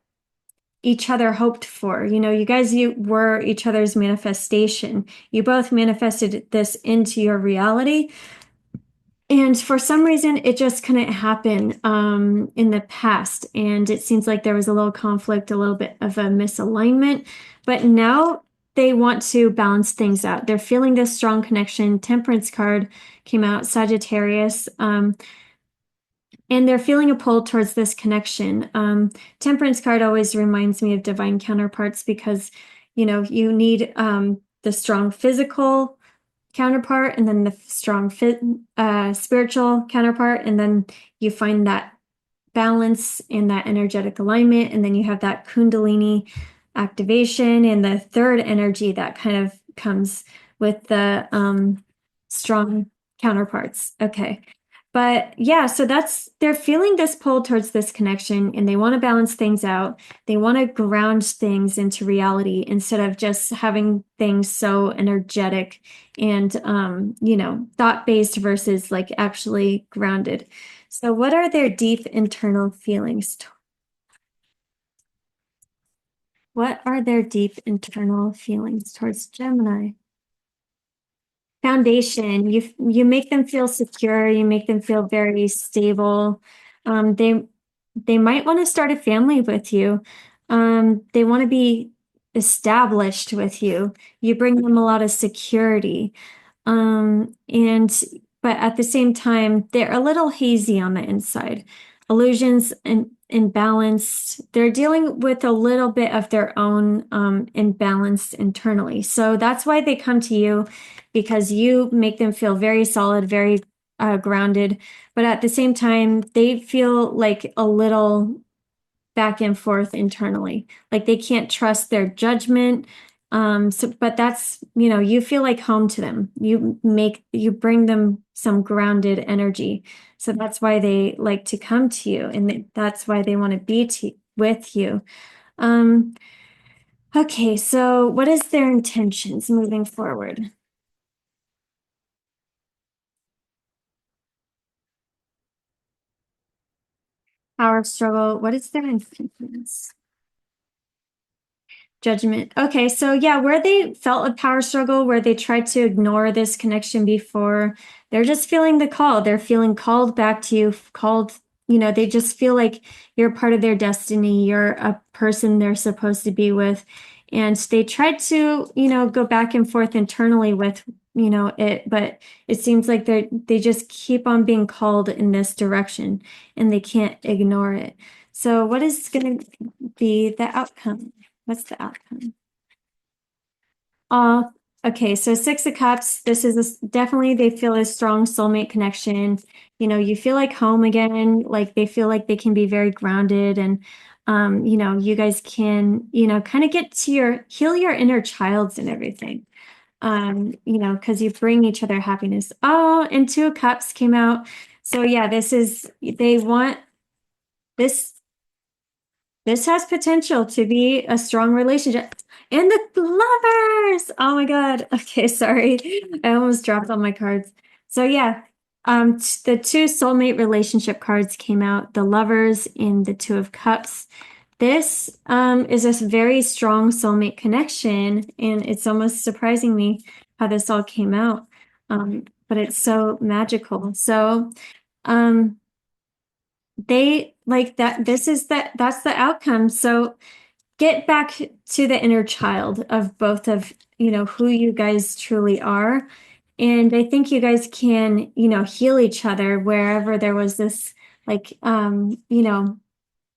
each other hoped for. You were each other's manifestation. You both manifested this into your reality. And for some reason, it just couldn't happen in the past. And it seems like there was a little conflict, a little bit of a misalignment. But now they want to balance things out. They're feeling this strong connection. Temperance card came out, Sagittarius. And they're feeling a pull towards this connection. Temperance card always reminds me of divine counterparts because, you need the strong physical counterpart and then the strong spiritual counterpart. And then you find that balance and that energetic alignment. And then you have that Kundalini activation and the third energy that kind of comes with the strong counterparts. Okay. But yeah, so they're feeling this pull towards this connection and they want to balance things out. They want to ground things into reality instead of just having things so energetic and, thought-based versus like actually grounded. So what are their deep internal feelings? What are their deep internal feelings towards Gemini? Foundation. You make them feel secure, you make them feel very stable. They might want to start a family with you. They want to be established with you. You bring them a lot of security. And but at the same time, they're a little hazy on the inside. Illusions and imbalanced. They're dealing with a little bit of their own imbalance internally. So that's why they come to you because you make them feel very solid, very grounded. But at the same time, they feel like a little back and forth internally. Like they can't trust their judgment. But that's, you feel like home to them. You bring them some grounded energy. So that's why they like to come to you and that's why they want to be with you. Um, okay, so what is their intentions moving forward? Power struggle. What is their intentions? Judgment. Okay, so yeah, where they felt a power struggle, where they tried to ignore this connection before, they're just feeling the call. They're feeling called back to you, called, they just feel like you're part of their destiny. You're a person they're supposed to be with. And they tried to, go back and forth internally with, it, but it seems like they just keep on being called in this direction and they can't ignore it. So what is going to be the outcome? What's the outcome? Uh, okay, so Six of Cups, this is definitely they feel a strong soulmate connection. You feel like home again, like they feel like they can be very grounded and you guys can, kind of get to heal your inner childs and everything. Because you bring each other happiness. Oh, and Two of Cups came out. So yeah, they want this. This has potential to be a strong relationship. And the lovers. Oh my God. Okay, sorry. I almost dropped all my cards. So yeah, the two soulmate relationship cards came out, the lovers and the Two of Cups. This is a very strong soulmate connection, and it's almost surprising me how this all came out. But it's so magical. So um they like that that's the outcome. So get back to the inner child of both of who you guys truly are, and I think you guys can heal each other wherever there was this like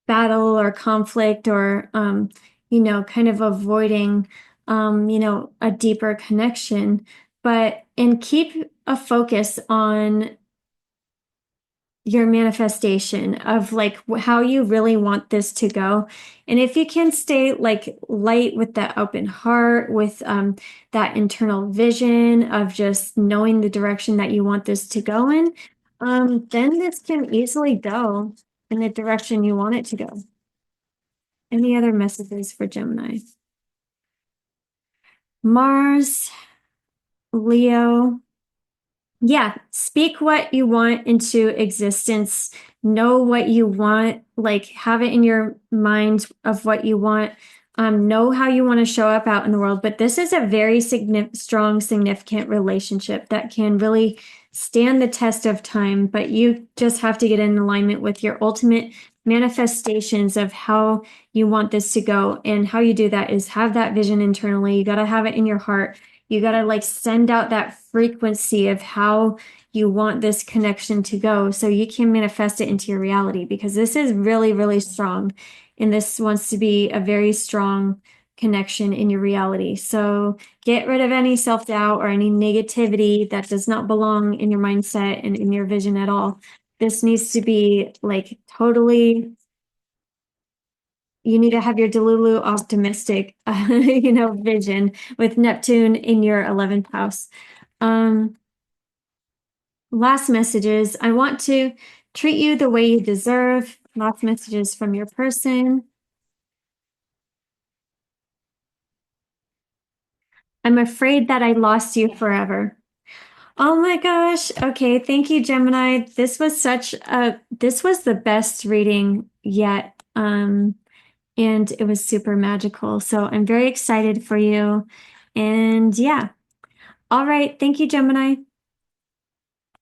battle or conflict or kind of avoiding a deeper connection, but and keep a focus on your manifestation of like how you really want this to go. And if you can stay like light with that open heart, with that internal vision of just knowing the direction that you want this to go in, then this can easily go in the direction you want it to go. Any other messages for Gemini? Mars, Leo. Yeah, speak what you want into existence. Know what you want, like have it in your mind of what you want. Know how you want to show up out in the world. But this is a very strong, significant relationship that can really stand the test of time. But you just have to get in alignment with your ultimate manifestations of how you want this to go. And how you do that is have that vision internally. You got to have it in your heart. You got to like send out that frequency of how you want this connection to go so you can manifest it into your reality, because this is really, really strong. And this wants to be a very strong connection in your reality. So get rid of any self-doubt or any negativity that does not belong in your mindset and in your vision at all. This needs to be like totally, you need to have your Delulu optimistic, vision with Neptune in your 11th house. Um, Last messages. I want to treat you the way you deserve. Last messages from your person. I'm afraid that I lost you forever. Oh my gosh. Okay. Thank you, Gemini. This was the best reading yet. And it was super magical. So I'm very excited for you. And yeah. All right. Thank you, Gemini.